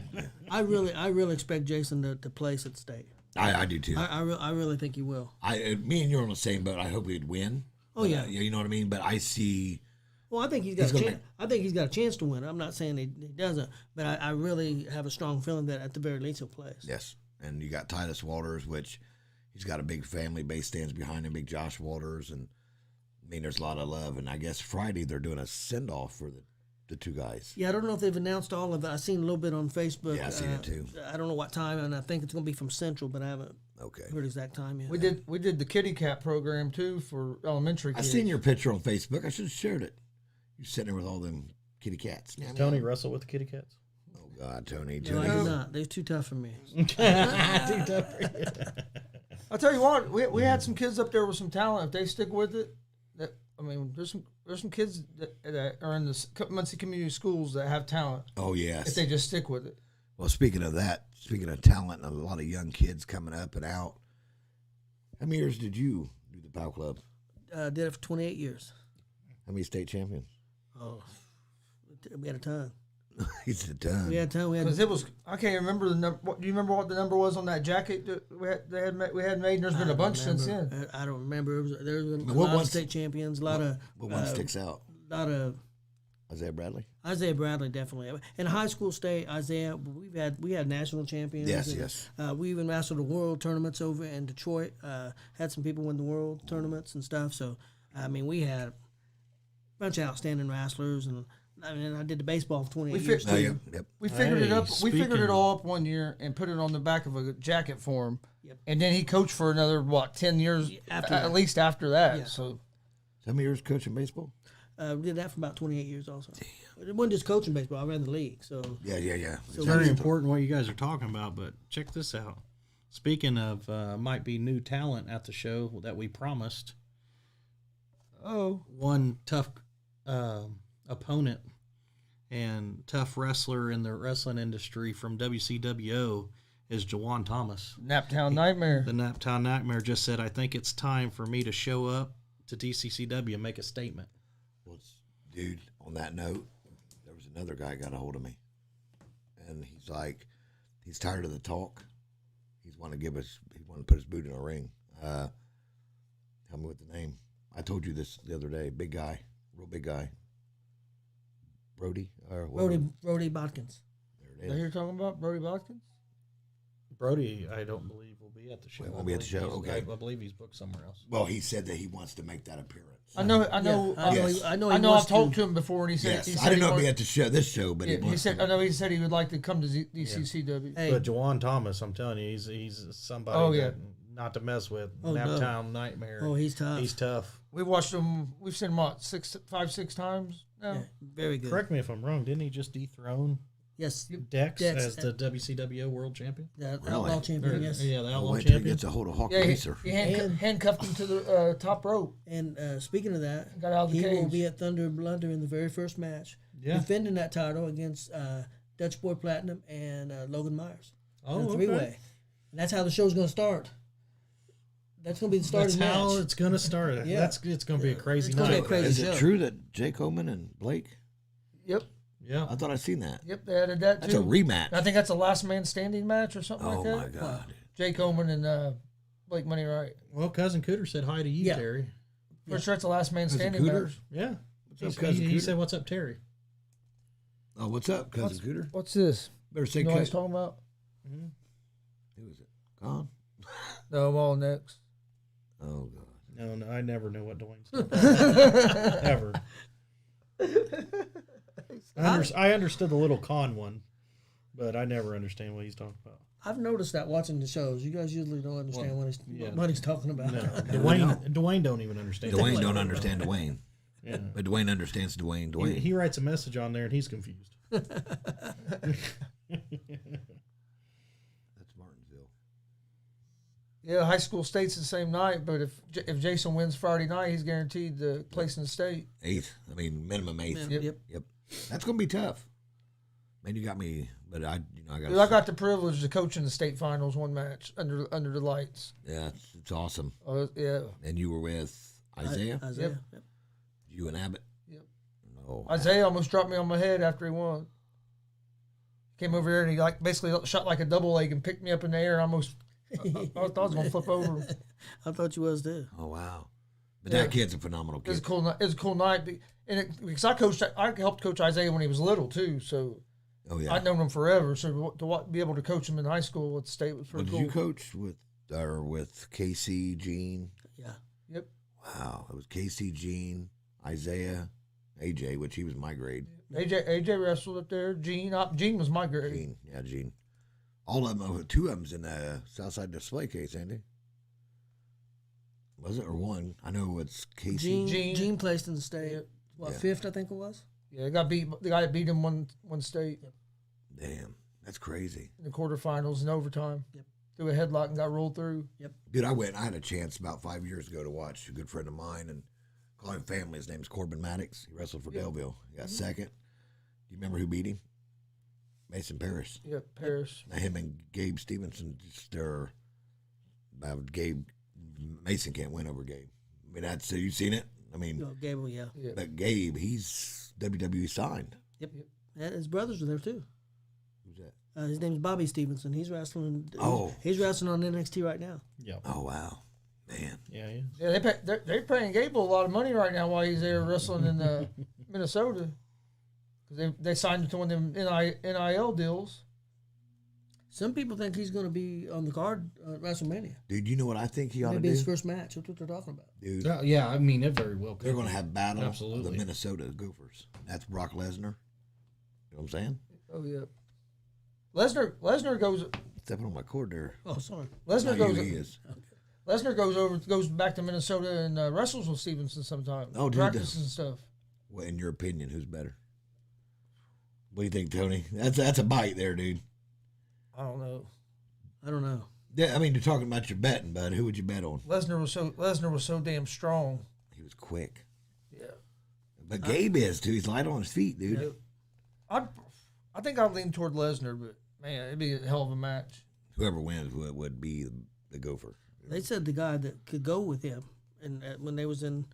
Speaker 4: I really expect Jason to place at state.
Speaker 1: I do too.
Speaker 4: I really think he will.
Speaker 1: Me and you're on the same boat. I hope he'd win.
Speaker 4: Oh, yeah.
Speaker 1: You know what I mean? But I see.
Speaker 4: Well, I think he's got
Speaker 1: He's
Speaker 4: a
Speaker 1: gonna
Speaker 4: chance. I think he's got a chance to win. I'm not saying he doesn't, but I really have a strong feeling that at the very least he'll place.
Speaker 1: Yes. And you got Titus Walters, which he's got a big family base stands behind him, big Josh Walters. And I mean, there's a lot of love. And I guess Friday they're doing a send off for the 2 guys.
Speaker 4: Yeah, I don't know if they've announced all of it. I've seen a little bit on Facebook.
Speaker 1: Yeah, I've seen it too.
Speaker 4: I don't know what time, and I think it's going to be from Central, but I haven't
Speaker 1: Okay.
Speaker 4: heard exact time yet.
Speaker 2: We did the kitty cat program too for elementary
Speaker 1: I
Speaker 2: kids.
Speaker 1: seen your picture on Facebook. I should have shared it. You're sitting there with all them kitty cats.
Speaker 3: Tony wrestle with the kitty cats.
Speaker 1: Oh God, Tony.
Speaker 4: No, I do not. They're too tough for me.
Speaker 2: I'll tell you what, we had some kids up there with some talent. If they stick with it, there's some kids that are in the Muncie Community Schools that have talent.
Speaker 1: Oh yes.
Speaker 2: If they just stick with it.
Speaker 1: Well, speaking of talent and a lot of young kids coming up and out, how many years did you do the POW Club?
Speaker 4: Did it for 28 years.
Speaker 1: How many state champions?
Speaker 4: Oh, we had a ton.
Speaker 1: He's a ton.
Speaker 4: We had a ton. We had
Speaker 2: Because it was, I can't remember the number. Do you remember what the number was on that jacket that we had made? And there's been a bunch since then.
Speaker 4: I don't remember. There was a
Speaker 1: What
Speaker 4: lot
Speaker 1: one-
Speaker 4: of state champions. A lot of
Speaker 1: What one sticks out?
Speaker 4: lot of
Speaker 1: Isaiah Bradley.
Speaker 4: Isaiah Bradley, definitely. In high school state, Isaiah, we had national champions.
Speaker 1: Yes,
Speaker 4: and,
Speaker 1: yes.
Speaker 4: We even wrestled the world tournaments over in Detroit. Had some people win the world tournaments and stuff. So, I mean, we had a bunch of outstanding wrestlers, and I mean, I did the baseball for 28 years.
Speaker 1: Oh, yeah. Yep.
Speaker 2: We figured it
Speaker 3: Hey,
Speaker 2: up. We figured it
Speaker 3: speaking-
Speaker 2: all up one year and put it on the back of a jacket for him.
Speaker 4: Yep.
Speaker 2: And then he coached for another 10 years
Speaker 4: After
Speaker 2: at
Speaker 4: that.
Speaker 2: least after that.
Speaker 4: Yeah.
Speaker 2: So
Speaker 1: How many years coaching baseball?
Speaker 4: We did that for about 28 years also. It wasn't just coaching baseball. I ran the league. So
Speaker 1: Yeah.
Speaker 4: So
Speaker 3: It's very important what you guys are talking about, but check this out. Speaking of might be new talent at the show that we promised, one tough opponent and tough wrestler in the wrestling industry from WCWO is Jawan Thomas.
Speaker 2: Naptown Nightmare.
Speaker 3: The Naptown Nightmare just said, I think it's time for me to show up to DCCW and make a statement.
Speaker 1: Well, dude, on that note, there was another guy got a hold of me, and he's like, he's tired of the talk. He want to put his boot in a ring. Tell me what the name. I told you this the other day. Big guy, real big guy. Brody or whatever.
Speaker 4: Brody Bodkins.
Speaker 1: There
Speaker 2: Is
Speaker 1: it
Speaker 2: that who
Speaker 1: is.
Speaker 2: you're talking about? Brody Bodkins?
Speaker 3: Brody, I don't believe will be at the show.
Speaker 1: Well, won't be at the show? Okay.
Speaker 3: I believe he's booked somewhere else.
Speaker 1: Well, he said that he wants to make that appearance.
Speaker 2: I know.
Speaker 1: Yes.
Speaker 4: I know.
Speaker 2: I
Speaker 4: He
Speaker 2: know.
Speaker 4: wants
Speaker 2: I've talked to him before, and he said.
Speaker 1: Yes,
Speaker 2: He said
Speaker 1: I didn't
Speaker 2: he
Speaker 1: know it'd be
Speaker 2: wanted-
Speaker 1: at the show, this show, but
Speaker 2: Yeah,
Speaker 1: he
Speaker 2: he
Speaker 1: wants
Speaker 2: said.
Speaker 1: to.
Speaker 2: I know. He said he would like to come to DCCW.
Speaker 4: Hey.
Speaker 3: But Jawan Thomas, I'm telling you, he's somebody
Speaker 2: Oh, yeah.
Speaker 3: that not to mess with.
Speaker 4: Oh, no.
Speaker 3: Naptown Nightmare.
Speaker 4: Oh, he's tough.
Speaker 3: He's tough.
Speaker 2: We watched him. We've seen him what 6 times now.
Speaker 4: Yeah, very good.
Speaker 3: Correct me if I'm wrong. Didn't he just dethrone
Speaker 4: Yes.
Speaker 3: Dex
Speaker 4: Dex,
Speaker 3: as the WCWO World Champion?
Speaker 4: The
Speaker 1: Really?
Speaker 4: outlaw champion. Yes.
Speaker 3: Yeah, the
Speaker 1: Oh,
Speaker 3: Outlaw
Speaker 1: wait till he
Speaker 3: Champion.
Speaker 1: gets a hold of Hawk
Speaker 2: Yeah,
Speaker 1: Racer.
Speaker 2: he
Speaker 4: And-
Speaker 2: handcuffed him to the top rope.
Speaker 4: And speaking of that,
Speaker 2: Got out of the
Speaker 4: he will
Speaker 2: cage.
Speaker 4: be at Thunder Blunder in the very first match,
Speaker 3: Yeah.
Speaker 4: defending that title against Dutch Boy Platinum and Logan Myers.
Speaker 3: Oh,
Speaker 4: in a
Speaker 3: okay.
Speaker 4: three-way. And that's how the show's going to start. That's going to be the starting
Speaker 3: That's how
Speaker 4: match.
Speaker 3: it's going to start.
Speaker 4: Yeah.
Speaker 3: It's going to be a crazy
Speaker 4: It's gonna be a
Speaker 3: night.
Speaker 4: crazy
Speaker 1: Is it
Speaker 4: show.
Speaker 1: true that Jake Oman and Blake?
Speaker 2: Yep.
Speaker 3: Yeah.
Speaker 1: I thought I'd seen that.
Speaker 2: Yep. They added that
Speaker 1: That's
Speaker 2: too.
Speaker 1: a rematch.
Speaker 2: I think that's a last man standing match or something
Speaker 1: Oh
Speaker 2: like that.
Speaker 1: my God.
Speaker 2: Jake Oman and Blake Money Wright.
Speaker 3: Well, Cousin Cooter said hi to you,
Speaker 4: Yeah.
Speaker 3: Terry.
Speaker 2: For sure, it's a last man
Speaker 1: Cousin
Speaker 2: standing
Speaker 1: Cooter?
Speaker 2: match.
Speaker 3: Yeah.
Speaker 1: What's up, Cousin
Speaker 3: He
Speaker 1: Cooter?
Speaker 3: said, what's up, Terry?
Speaker 1: Oh, what's up, Cousin Cooter?
Speaker 2: What's this?
Speaker 1: Better say
Speaker 2: You know what I was
Speaker 1: Cousin.
Speaker 2: talking about?
Speaker 1: Who is it? Gone?
Speaker 2: No, I'm all next.
Speaker 1: Oh, God.
Speaker 3: No, I never know what Dwayne's talking about. Ever. I understood the little con one, but I never understand what he's talking about.
Speaker 4: I've noticed that watching the shows. You guys usually don't understand what he's talking about.
Speaker 3: No, Dwayne don't even understand.
Speaker 1: Dwayne don't understand Dwayne.
Speaker 3: Yeah.
Speaker 1: But Dwayne understands Dwayne. Dwayne.
Speaker 3: He writes a message on there and he's confused.
Speaker 1: That's Martinsville.
Speaker 2: Yeah, high school state's the same night, but if Jason wins Friday night, he's guaranteed the place in the state.
Speaker 1: Eighth. I mean, minimum eighth.
Speaker 4: Yep.
Speaker 1: Yep. That's going to be tough. Man, you got me, but I got.
Speaker 2: Dude, I got the privilege of coaching the state finals one match under the lights.
Speaker 1: Yeah, it's awesome.
Speaker 2: Yeah.
Speaker 1: And you were with Isaiah?
Speaker 4: Isaiah. Yep.
Speaker 1: You and Abbott?
Speaker 2: Yep.
Speaker 1: No.
Speaker 2: Isaiah almost dropped me on my head after he won. Came over here and he basically shot like a double leg and picked me up in the air. I thought I was gonna flip over.
Speaker 4: I thought you was too.
Speaker 1: Oh, wow. But
Speaker 2: Yeah.
Speaker 1: that kid's a phenomenal
Speaker 2: It was a
Speaker 1: kid.
Speaker 2: cool night. It was a cool night, because I helped coach Isaiah when he was little too. So
Speaker 1: Oh, yeah.
Speaker 2: I'd known him forever. So be able to coach him in high school at the state was
Speaker 1: Well,
Speaker 2: pretty
Speaker 1: did
Speaker 2: cool.
Speaker 1: you coach with Casey, Gene?
Speaker 4: Yeah.
Speaker 2: Yep.
Speaker 1: Wow. It was Casey, Gene, Isaiah, AJ, which he was my grade.
Speaker 2: AJ wrestled up there. Gene was my grade.
Speaker 1: Gene. Yeah, Gene. All of them, two of them's in the Southside display case, Andy. Was it, or one? I know it's Casey.
Speaker 4: Gene placed in the state.
Speaker 2: Yeah.
Speaker 4: What,
Speaker 1: Yeah.
Speaker 4: fifth, I think it was?
Speaker 2: Yeah, got beat. The guy that beat him one state
Speaker 1: Damn, that's crazy.
Speaker 2: in the quarterfinals in overtime.
Speaker 4: Yep.
Speaker 2: Threw a headlock and got rolled through.
Speaker 1: Dude, I had a chance about 5 years ago to watch a good friend of mine and call him family. His name's Corbin Maddox. He wrestled for Delville. He got second. Do you remember who beat him? Mason Parrish.
Speaker 2: Yeah, Paris.
Speaker 1: Now, him and Gabe Stevenson, Gabe, Mason can't win over Gabe. I mean, that's, you seen it? I mean,
Speaker 4: No, Gable, yeah.
Speaker 2: Yeah.
Speaker 1: but Gabe, he's WWE signed.
Speaker 4: Yep. And his brothers were there too.
Speaker 1: Who's that?
Speaker 4: His name's Bobby Stevenson. He's wrestling.
Speaker 1: Oh.
Speaker 4: He's wrestling on NXT right now.
Speaker 3: Yeah.
Speaker 1: Oh, wow. Man.
Speaker 3: Yeah, he is.
Speaker 2: Yeah, they're paying Gable a lot of money right now while he's there wrestling in Minnesota. because they signed him to one of them NIL deals.
Speaker 4: Some people think he's going to be on the card at WrestleMania.
Speaker 1: Dude, you know what I think he ought to
Speaker 4: Maybe
Speaker 1: do?
Speaker 4: his first match. That's what they're talking about.
Speaker 1: Dude,
Speaker 3: Yeah, I mean, it very well could.
Speaker 1: they're going to have battle of
Speaker 3: Absolutely.
Speaker 1: the Minnesota Gophers. That's Brock Lesnar. You know what I'm saying?
Speaker 2: Oh yeah. Lesnar goes.
Speaker 1: Stepping on my cord there.
Speaker 4: Oh, sorry.
Speaker 2: Lesnar
Speaker 1: Not
Speaker 2: goes.
Speaker 1: you, he is.
Speaker 2: Lesnar goes back to Minnesota and wrestles with Stevenson sometimes.
Speaker 1: Oh, dude,
Speaker 2: practices and stuff.
Speaker 1: Well, in your opinion, who's better? What do you think, Tony? That's a bite there, dude.
Speaker 2: I don't know.
Speaker 4: I don't know.
Speaker 1: Yeah, I mean, you're talking about your betting, bud. Who would you bet on?
Speaker 2: Lesnar was so damn strong.
Speaker 1: He was quick.
Speaker 2: Yeah.
Speaker 1: But Gabe is, too. He's light on his feet, dude.
Speaker 2: Yeah. I think I'd lean toward Lesnar, but man, it'd be a hell of a match.
Speaker 1: Whoever wins would be the Gopher.
Speaker 4: They said the guy that could go with him, and when they was in,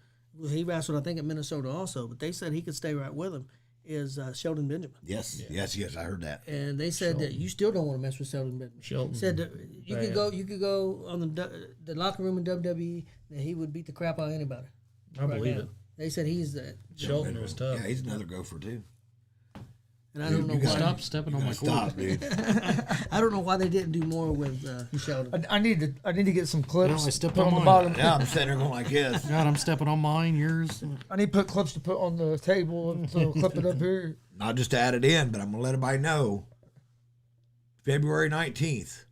Speaker 4: he wrestled, I think, at Minnesota also, but they said he could stay right with him, is Sheldon Benjamin.
Speaker 1: Yes, yes, I heard that.
Speaker 4: And they said that you still don't want to mess with Sheldon Benjamin.
Speaker 3: Shelton.
Speaker 4: Said that you could go on the locker room in WWE, that he would beat the crap out of anybody.
Speaker 3: I believe
Speaker 4: now.
Speaker 3: it.
Speaker 4: They said he's the.
Speaker 3: Shelton was tough.
Speaker 1: Yeah, he's another Gopher, too.
Speaker 4: And I don't know why.
Speaker 3: Stop stepping on my
Speaker 1: Stop,
Speaker 3: cord.
Speaker 1: dude.
Speaker 4: I don't know why they didn't do more with Sheldon.
Speaker 2: I need to get some clips.
Speaker 3: No, I stepped
Speaker 2: put
Speaker 3: on
Speaker 2: on the
Speaker 3: mine.
Speaker 2: bottom.
Speaker 1: Yeah, I'm sitting there going like this.
Speaker 3: God, I'm stepping on mine, yours.
Speaker 2: I need to put clips to put on the table, so clip it up here.
Speaker 1: Not just to add it in, but I'm going to let everybody know. February 19th,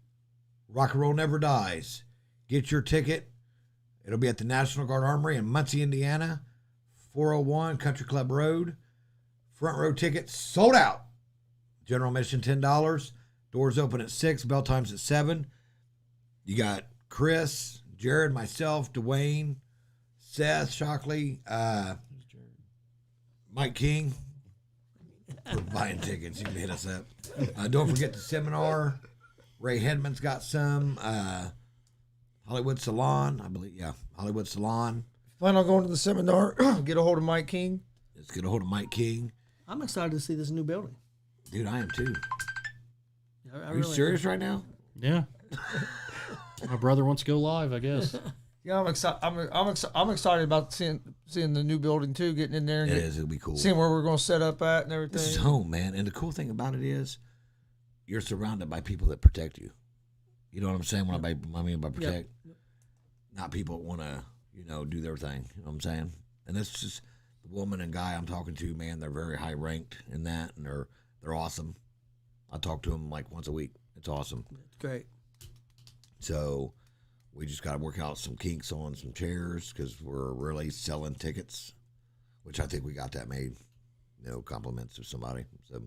Speaker 1: Rock and Roll Never Dies. Get your ticket. It'll be at the National Guard Armory in Muncie, Indiana, 401 Country Club Road. Front row tickets sold out. General admission $10. Doors open at 6. Bell time's at 7. You got Chris, Jared, myself, Dwayne, Seth, Shockley, Mike King. For buying tickets, you can hit us up. Don't forget the seminar. Ray Hedman's got some. Hollywood Salon, I believe. Yeah, Hollywood Salon.
Speaker 2: Plan on going to the seminar. Get a hold of Mike King.
Speaker 1: Let's get a hold of Mike King.
Speaker 4: I'm excited to see this new building.
Speaker 1: Dude, I am too.
Speaker 4: I
Speaker 1: Are you serious right now?
Speaker 3: Yeah. My brother wants to go live, I guess.
Speaker 2: Yeah, I'm excited. I'm excited about seeing the new building too. Getting in there and
Speaker 1: It'll be cool.
Speaker 2: seeing where we're going to set up at and everything.
Speaker 1: This is home, man. And the cool thing about it is you're surrounded by people that protect you. You know what I'm saying? When I mean by protect, not people that want to, do their thing. You know what I'm saying? And that's just the woman and guy I'm talking to, man. They're very high ranked in that, and they're awesome. I talk to them like once a week. It's awesome.
Speaker 4: It's great.
Speaker 1: So we just got to work out some kinks on some chairs because we're really selling tickets, which I think we got that made. Compliments of somebody. So,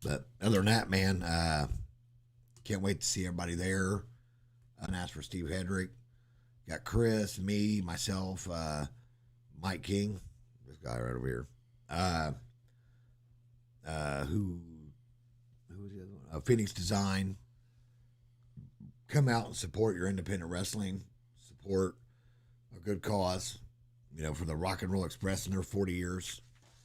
Speaker 1: but other than that, man, can't wait to see everybody there. And ask for Steve Hedrick. Got Chris, me, myself, Mike King, this guy right over here. Who was the other one? Phoenix Design. Come out and support your independent wrestling. Support a good cause. For the Rock and Roll Express in their 40 years.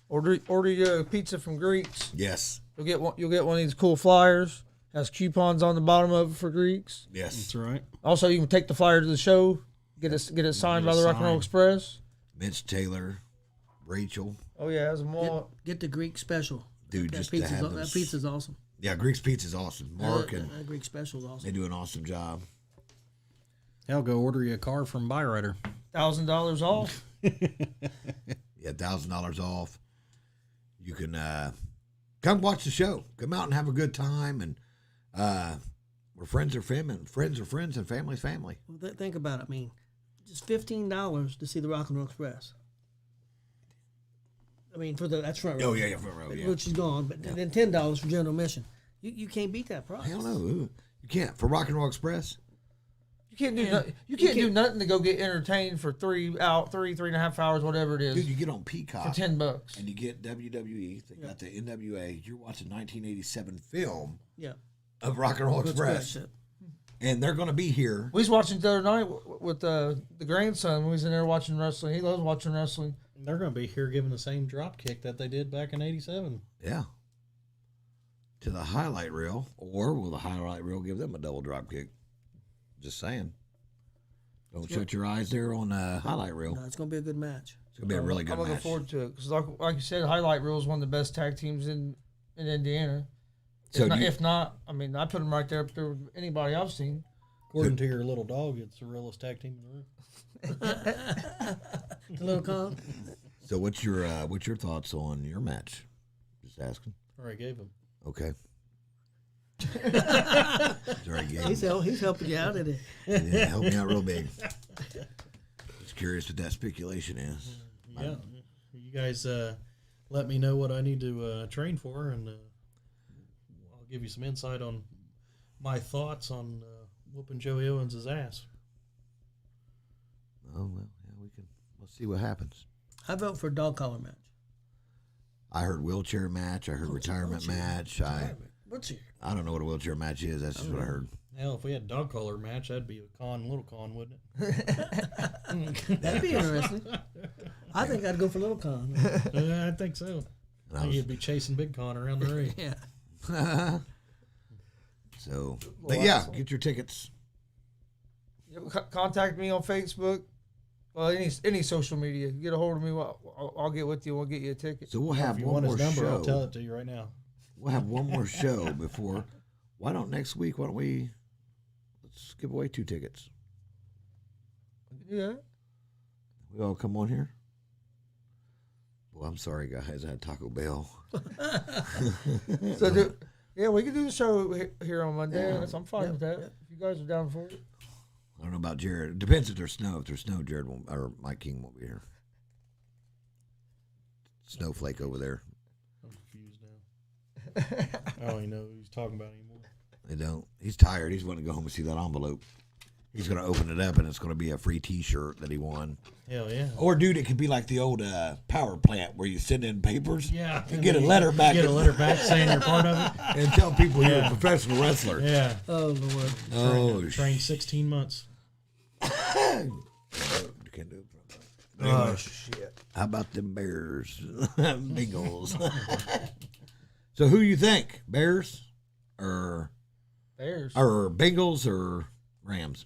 Speaker 2: Order your pizza from Greeks.
Speaker 1: Yes.
Speaker 2: You'll get one of these cool flyers. Has coupons on the bottom of it for Greeks.
Speaker 1: Yes.
Speaker 3: That's right.
Speaker 2: Also, you can take the flyer to the show. Get it signed by the Rock and Roll Express.
Speaker 1: Mitch Taylor, Rachel.
Speaker 2: Oh yeah, has them all.
Speaker 4: Get the Greek special.
Speaker 1: Dude, just to have
Speaker 4: that pizza's awesome.
Speaker 1: Yeah, Greek's Pizza's awesome. Mark and
Speaker 4: that Greek special's awesome.
Speaker 1: they do an awesome job.
Speaker 3: Hell, go order you a car from Byrider.
Speaker 2: $1,000 off.
Speaker 1: Yeah, $1,000 off. You can come watch the show. Come out and have a good time. And we're friends are friends, and family's family.
Speaker 4: Well, think about it. I mean, just $15 to see the Rock and Roll Express. I mean, that's front row.
Speaker 1: Oh yeah, front row. Yeah.
Speaker 4: Which is gone, but then $10 for general admission. You can't beat that price.
Speaker 1: Hell no, you can't for Rock and Roll Express.
Speaker 2: You can't do nothing to go get entertained for 3.5 hours, whatever it is.
Speaker 1: Dude, you get on Peacock
Speaker 2: for $10,
Speaker 1: and you get WWE. They got the NWA. You're watching 1987 film.
Speaker 4: Yeah.
Speaker 1: Of Rock and Roll Express. And they're going to be here.
Speaker 2: We was watching the other night with the grandson. We was in there watching wrestling. He loves watching wrestling.
Speaker 3: They're going to be here giving the same drop kick that they did back in '87.
Speaker 1: Yeah. To the highlight reel. Or will the highlight reel give them a double drop kick? Just saying. Don't shut your eyes there on the highlight reel.
Speaker 4: No, it's going to be a good match.
Speaker 1: It's gonna be a really good
Speaker 2: I'm looking
Speaker 1: match.
Speaker 2: forward to it because, like you said, Highlight Reel is one of the best tag teams in Indiana.
Speaker 1: So
Speaker 2: If not, I mean, I put them right there up there with anybody I've seen.
Speaker 3: According to your little dog, it's the realest tag team in the room.
Speaker 4: The little con.
Speaker 1: So what's your thoughts on your match? Just asking.
Speaker 3: Already gave him.
Speaker 1: Okay. Sorry,
Speaker 4: He's helping you out in it.
Speaker 1: Yeah, help me out real big. Just curious what that speculation is.
Speaker 3: Yeah. You guys let me know what I need to train for, and I'll give you some insight on my thoughts on whooping Joey Owens' ass.
Speaker 1: Oh well, yeah, we'll see what happens.
Speaker 4: I vote for a dog collar match.
Speaker 1: I heard wheelchair match. I heard retirement match.
Speaker 4: What's here?
Speaker 1: I don't know what a wheelchair match is. That's just what I heard.
Speaker 3: Hell, if we had dog collar match, that'd be a little con, wouldn't it?
Speaker 4: That'd be interesting. I think I'd go for little con.
Speaker 3: I think so. I think you'd be chasing big con around the ring.
Speaker 4: Yeah.
Speaker 1: So, but yeah, get your tickets.
Speaker 2: Contact me on Facebook. Well, any social media. Get a hold of me. I'll get with you. We'll get you a ticket.
Speaker 1: So we'll have
Speaker 3: If you
Speaker 1: one
Speaker 3: want
Speaker 1: more
Speaker 3: his number,
Speaker 1: show.
Speaker 3: I'll tell it to you right now.
Speaker 1: We'll have one more show before. Why don't next week? Why don't we? Let's give away 2 tickets.
Speaker 2: Yeah.
Speaker 1: We all come on here. Well, I'm sorry, guys. I had Taco Bell.
Speaker 2: So yeah, we can do the show here on Monday.
Speaker 1: Yeah.
Speaker 2: I'm fine with that. If you guys are down for it.
Speaker 1: I don't know about Jared. It depends if there's snow. If there's snow, Jared won't, or Mike King won't be here. Snowflake over there.
Speaker 3: I'm confused now. I don't even know who he's talking about anymore.
Speaker 1: They don't. He's tired. He's wanting to go home and see that envelope. He's going to open it up, and it's going to be a free T-shirt that he won.
Speaker 3: Hell yeah.
Speaker 1: Or, dude, it could be like the old power plant where you send in papers.
Speaker 3: Yeah.
Speaker 1: And get a letter back.
Speaker 3: Get a letter back saying you're part of it.
Speaker 1: And tell people you're a professional wrestler.
Speaker 3: Yeah.
Speaker 4: Oh Lord.
Speaker 1: Oh,
Speaker 3: Trained 16 months.
Speaker 1: Can't do it.
Speaker 2: Oh shit!
Speaker 1: How about them Bears? Bengals. So who you think? Bears or Bengals or Rams?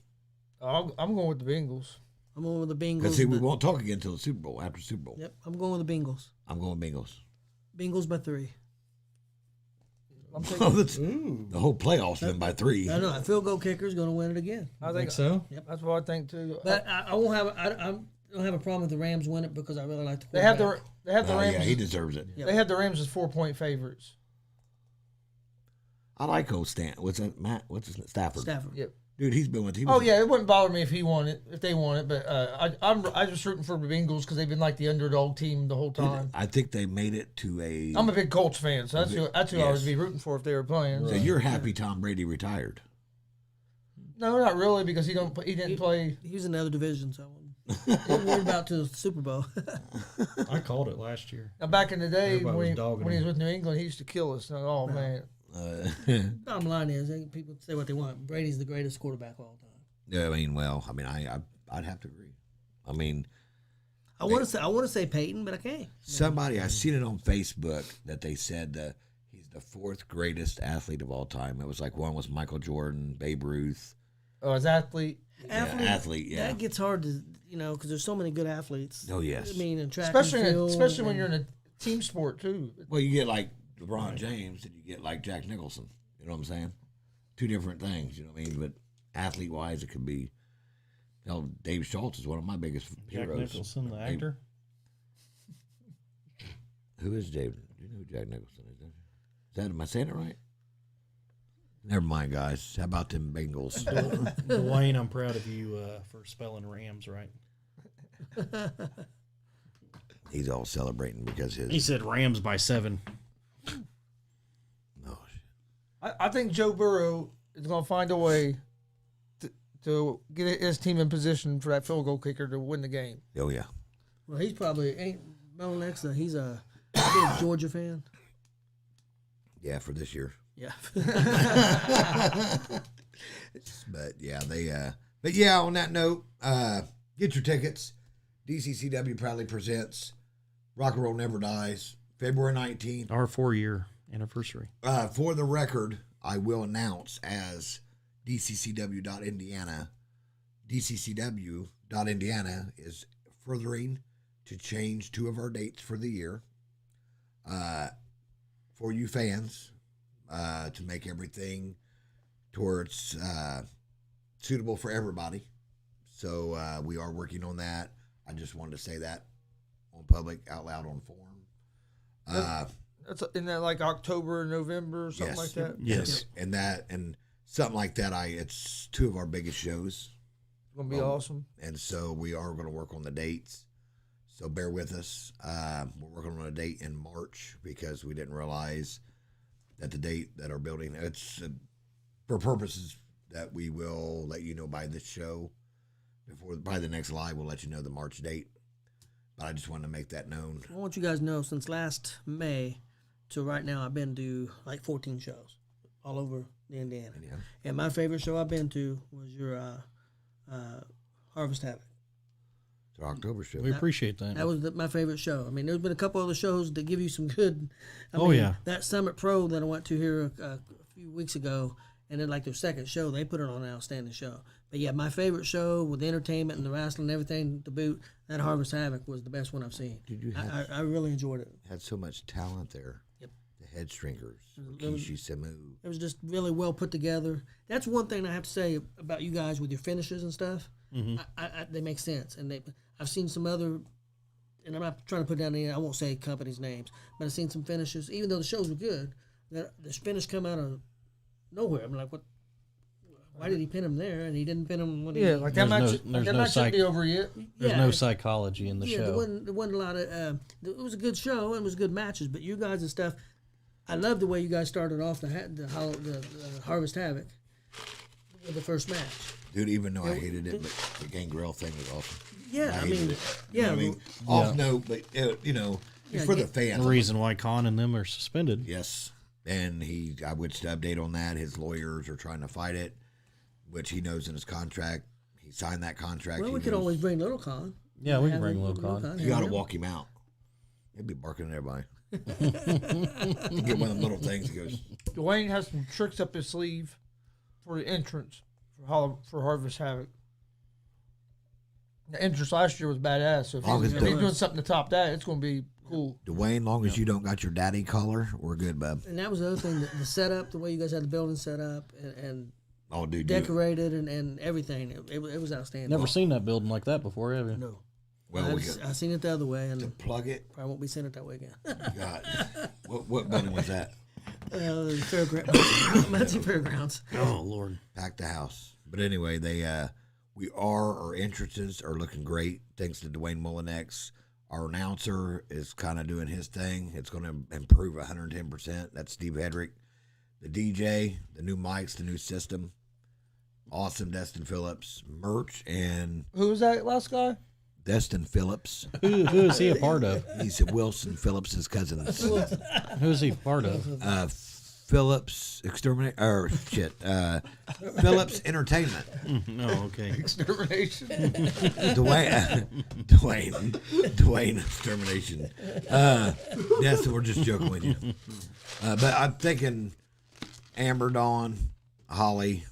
Speaker 2: I'm going with the Bengals.
Speaker 4: I'm going with the Bengals.
Speaker 1: Because see, we won't talk again until the Super Bowl, after Super Bowl.
Speaker 4: Yep, I'm going with the Bengals.
Speaker 1: I'm going Bengals.
Speaker 4: Bengals by 3.
Speaker 2: I'm
Speaker 1: Well,
Speaker 2: taking.
Speaker 1: the whole playoffs been by 3.
Speaker 4: I know a field goal kicker is going to win it again.
Speaker 2: I
Speaker 3: Think so?
Speaker 2: Yep, that's what I think too.
Speaker 4: But I won't have. I don't have a problem if the Rams win it because I really like the.
Speaker 2: They have
Speaker 4: quarterback.
Speaker 2: the Rams.
Speaker 1: Yeah, he deserves it.
Speaker 4: Yep.
Speaker 2: They have the Rams as 4-point favorites.
Speaker 1: I like old Stan. What's that? Matt? What's his name? Stafford.
Speaker 4: Stafford.
Speaker 2: Yep.
Speaker 1: Dude, he's been with. He
Speaker 2: Oh
Speaker 1: was,
Speaker 2: yeah, it wouldn't bother me if he won it, if they won it. But I'm just rooting for the Bengals because they've been like the underdog team the whole time.
Speaker 1: I think they made it to a.
Speaker 2: I'm a big Colts fan, so that's who I
Speaker 1: Yes.
Speaker 2: would be rooting for if they were playing.
Speaker 1: So you're happy Tom Brady retired?
Speaker 2: No, not really, because he didn't play.
Speaker 4: He was in the other division, so I wasn't worried about to the Super Bowl.
Speaker 3: I called it last year.
Speaker 2: Now, back in the day
Speaker 3: Everybody was
Speaker 2: when
Speaker 3: dogging
Speaker 2: he was
Speaker 3: him.
Speaker 2: with New England, he used to kill us. Oh man,
Speaker 4: Bottom line is, people say what they want. Brady's the greatest quarterback of all time.
Speaker 1: yeah, I'd have to agree. I mean,
Speaker 4: I want to say Peyton, but I can't.
Speaker 1: somebody I seen it on Facebook that they said that he's the 4th greatest athlete of all time. It was like one was Michael Jordan, Babe Ruth.
Speaker 2: oh, as athlete,
Speaker 1: Athlete, yeah.
Speaker 4: That gets hard to because there's so many good athletes.
Speaker 1: Oh, yes.
Speaker 4: I mean, in track
Speaker 2: especially
Speaker 4: and field,
Speaker 2: when you're in a team sport too.
Speaker 1: Well, you get like LeBron James and you get like Jack Nicholson. You know what I'm saying? 2 different things. You know what I mean? But athlete wise, it could be. Hell, Dave Schultz is one of my biggest
Speaker 3: Jack
Speaker 1: heroes.
Speaker 3: Nicholson, the actor.
Speaker 1: Who is Dave? Do you know who Jack Nicholson is? Am I saying it right? Never mind, guys. How about them Bengals?
Speaker 3: Dwayne, I'm proud of you for spelling Rams right.
Speaker 1: He's all celebrating because
Speaker 3: He
Speaker 1: his.
Speaker 3: said Rams by 7.
Speaker 1: Oh,
Speaker 2: I think Joe Burrow is going to find a way to get his team in position for that field goal kicker to win the game.
Speaker 1: oh yeah.
Speaker 4: Well, he's probably ain't Mel Nexa. He's a big Georgia fan.
Speaker 1: Yeah, for this year.
Speaker 4: Yeah.
Speaker 1: But yeah, but yeah, on that note, get your tickets. DCCW proudly presents Rock and Roll Never Dies, February 19th.
Speaker 3: Our 4-year anniversary.
Speaker 1: For the record, I will announce as DCCW.Indiana. DCCW.Indiana is furthering to change 2 of our dates for the year for you fans to make everything towards suitable for everybody. So we are working on that. I just wanted to say that on public, out loud on forum.
Speaker 2: That's in that like October, November, or something like that.
Speaker 3: Yes.
Speaker 1: And something like that. It's 2 of our biggest shows.
Speaker 2: It's gonna be awesome.
Speaker 1: And so we are going to work on the dates. So bear with us. We're working on a date in March because we didn't realize that the date that our building, it's for purposes that we will let you know by this show. By the next live, we'll let you know the March date. But I just wanted to make that known.
Speaker 4: I want you guys to know, since last May to right now, I've been to like 14 shows all over Indiana.
Speaker 1: Yeah.
Speaker 4: And my favorite show I've been to was your Harvest Havoc.
Speaker 1: It's our October show.
Speaker 3: We appreciate that.
Speaker 4: That was my favorite show. I mean, there's been a couple other shows that give you some good. I
Speaker 3: Oh,
Speaker 4: mean,
Speaker 3: yeah.
Speaker 4: That Summit Pro that I went to here a few weeks ago, and then like their second show, they put it on an outstanding show. But yeah, my favorite show with the entertainment and the wrestling and everything to boot, that Harvest Havoc was the best one I've seen.
Speaker 1: Did you have,
Speaker 4: I really enjoyed it.
Speaker 1: had so much talent there.
Speaker 4: Yep.
Speaker 1: The Head Shrinkers,
Speaker 4: It was-
Speaker 1: Rikishi Samu.
Speaker 4: It was just really well put together. That's one thing I have to say about you guys with your finishes and stuff. They make sense, and I've seen some other, and I'm not trying to put down any. I won't say companies' names, but I've seen some finishes. Even though the shows were good, that the finish come out of nowhere. I'm like, what? Why did he pin him there, and he didn't pin him when he?
Speaker 2: Yeah, like that match.
Speaker 3: there's
Speaker 2: That
Speaker 3: no
Speaker 2: match shouldn't be over yet.
Speaker 3: There's
Speaker 4: Yeah.
Speaker 3: no psychology in the
Speaker 4: Yeah,
Speaker 3: show.
Speaker 4: there wasn't a lot of. It was a good show and it was good matches, but you guys and stuff. I love the way you guys started off the Harvest Havoc with the first match.
Speaker 1: Dude, even though I hated it, but the Gangrel thing was awesome.
Speaker 4: Yeah, I
Speaker 1: hated
Speaker 4: mean,
Speaker 1: it.
Speaker 4: yeah,
Speaker 1: You know what I mean, off note, but it's for the fans.
Speaker 3: The reason why Kuhn and them are suspended.
Speaker 1: Yes, and I would update on that. His lawyers are trying to fight it, which he knows in his contract. He signed that contract.
Speaker 4: well,
Speaker 1: He
Speaker 4: we could
Speaker 1: knows-
Speaker 4: always bring Little Con.
Speaker 3: Yeah, we can
Speaker 4: Have
Speaker 3: bring
Speaker 4: him-
Speaker 3: Little Con.
Speaker 1: You got to walk him out. He'd be barking at everybody. Get one of them little things. He goes,
Speaker 2: Dwayne has some tricks up his sleeve for the entrance for Harvest Havoc. The entrance last year was badass. So if he's doing something to top that, it's going to be cool.
Speaker 1: Dwayne, long as you don't got your daddy collar, we're good, bub.
Speaker 4: And that was the other thing, the setup, the way you guys had the building set up and
Speaker 1: Oh, dude,
Speaker 4: decorated and everything. It was outstanding.
Speaker 3: Never seen that building like that before, have you?
Speaker 4: No.
Speaker 1: Well,
Speaker 4: I've seen it the other way, and
Speaker 1: plug it.
Speaker 4: probably won't be seeing it that way again.
Speaker 1: God, what building was that?
Speaker 4: The fairground, Muncie Fairgrounds.
Speaker 3: Oh Lord.
Speaker 1: Pack the house. But anyway, our entrances are looking great thanks to Dwayne Mullinex. Our announcer is kind of doing his thing. It's going to improve 110%. That's Steve Hedrick. The DJ, the new mics, the new system. Awesome Destin Phillips merch and
Speaker 2: Who was that last guy?
Speaker 1: Destin Phillips.
Speaker 3: Who is he a part of?
Speaker 1: He's Wilson Phillips' cousin.
Speaker 3: Who's he a part of?
Speaker 1: Phillips Phillips Entertainment.
Speaker 3: Oh, okay.
Speaker 2: Extermination.
Speaker 1: Dwayne Extermination. Yes, we're just joking with you. But I'm thinking Amber, Dawn, Holly,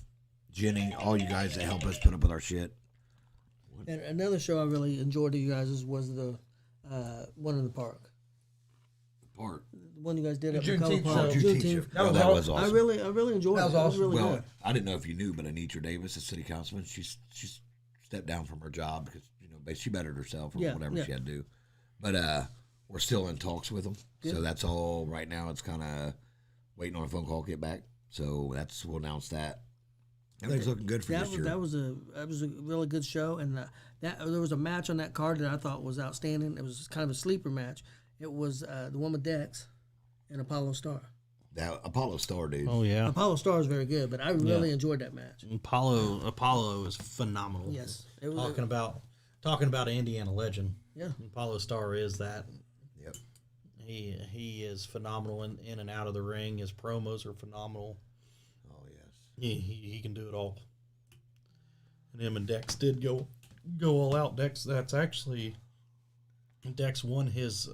Speaker 1: Jenny, all you guys that help us put up with our shit.
Speaker 4: And another show I really enjoyed of you guys was the one in the park.
Speaker 1: Park.
Speaker 4: The one you guys did at
Speaker 2: The
Speaker 4: the Color
Speaker 2: Juneteenth
Speaker 4: Park.
Speaker 2: show.
Speaker 1: Juneteenth show.
Speaker 2: That
Speaker 1: was awesome.
Speaker 4: I really enjoyed
Speaker 2: That
Speaker 4: it.
Speaker 2: was
Speaker 4: It was
Speaker 2: awesome.
Speaker 4: really
Speaker 1: Well,
Speaker 4: good.
Speaker 1: I didn't know if you knew, but Anitra Davis, the city councilman, she's stepped down from her job because she bettered herself or whatever she had to do. But we're still in talks with them, so that's all right now. It's kind of waiting on a phone call to get back. So we'll announce that. Everything's looking good for this year.
Speaker 4: That was a really good show, and there was a match on that card that I thought was outstanding. It was kind of a sleeper match. It was the one with Dex and Apollo Star.
Speaker 1: That Apollo Star, dude.
Speaker 3: Oh yeah.
Speaker 4: Apollo Star is very good, but I really enjoyed that match.
Speaker 3: Apollo is phenomenal.
Speaker 4: Yes, it was
Speaker 3: talking about an Indiana legend.
Speaker 4: Yeah.
Speaker 3: Apollo Star is that.
Speaker 1: Yep.
Speaker 3: He is phenomenal in and out of the ring. His promos are phenomenal.
Speaker 1: Oh yes.
Speaker 3: He can do it all. And him and Dex did go all out. Dex won his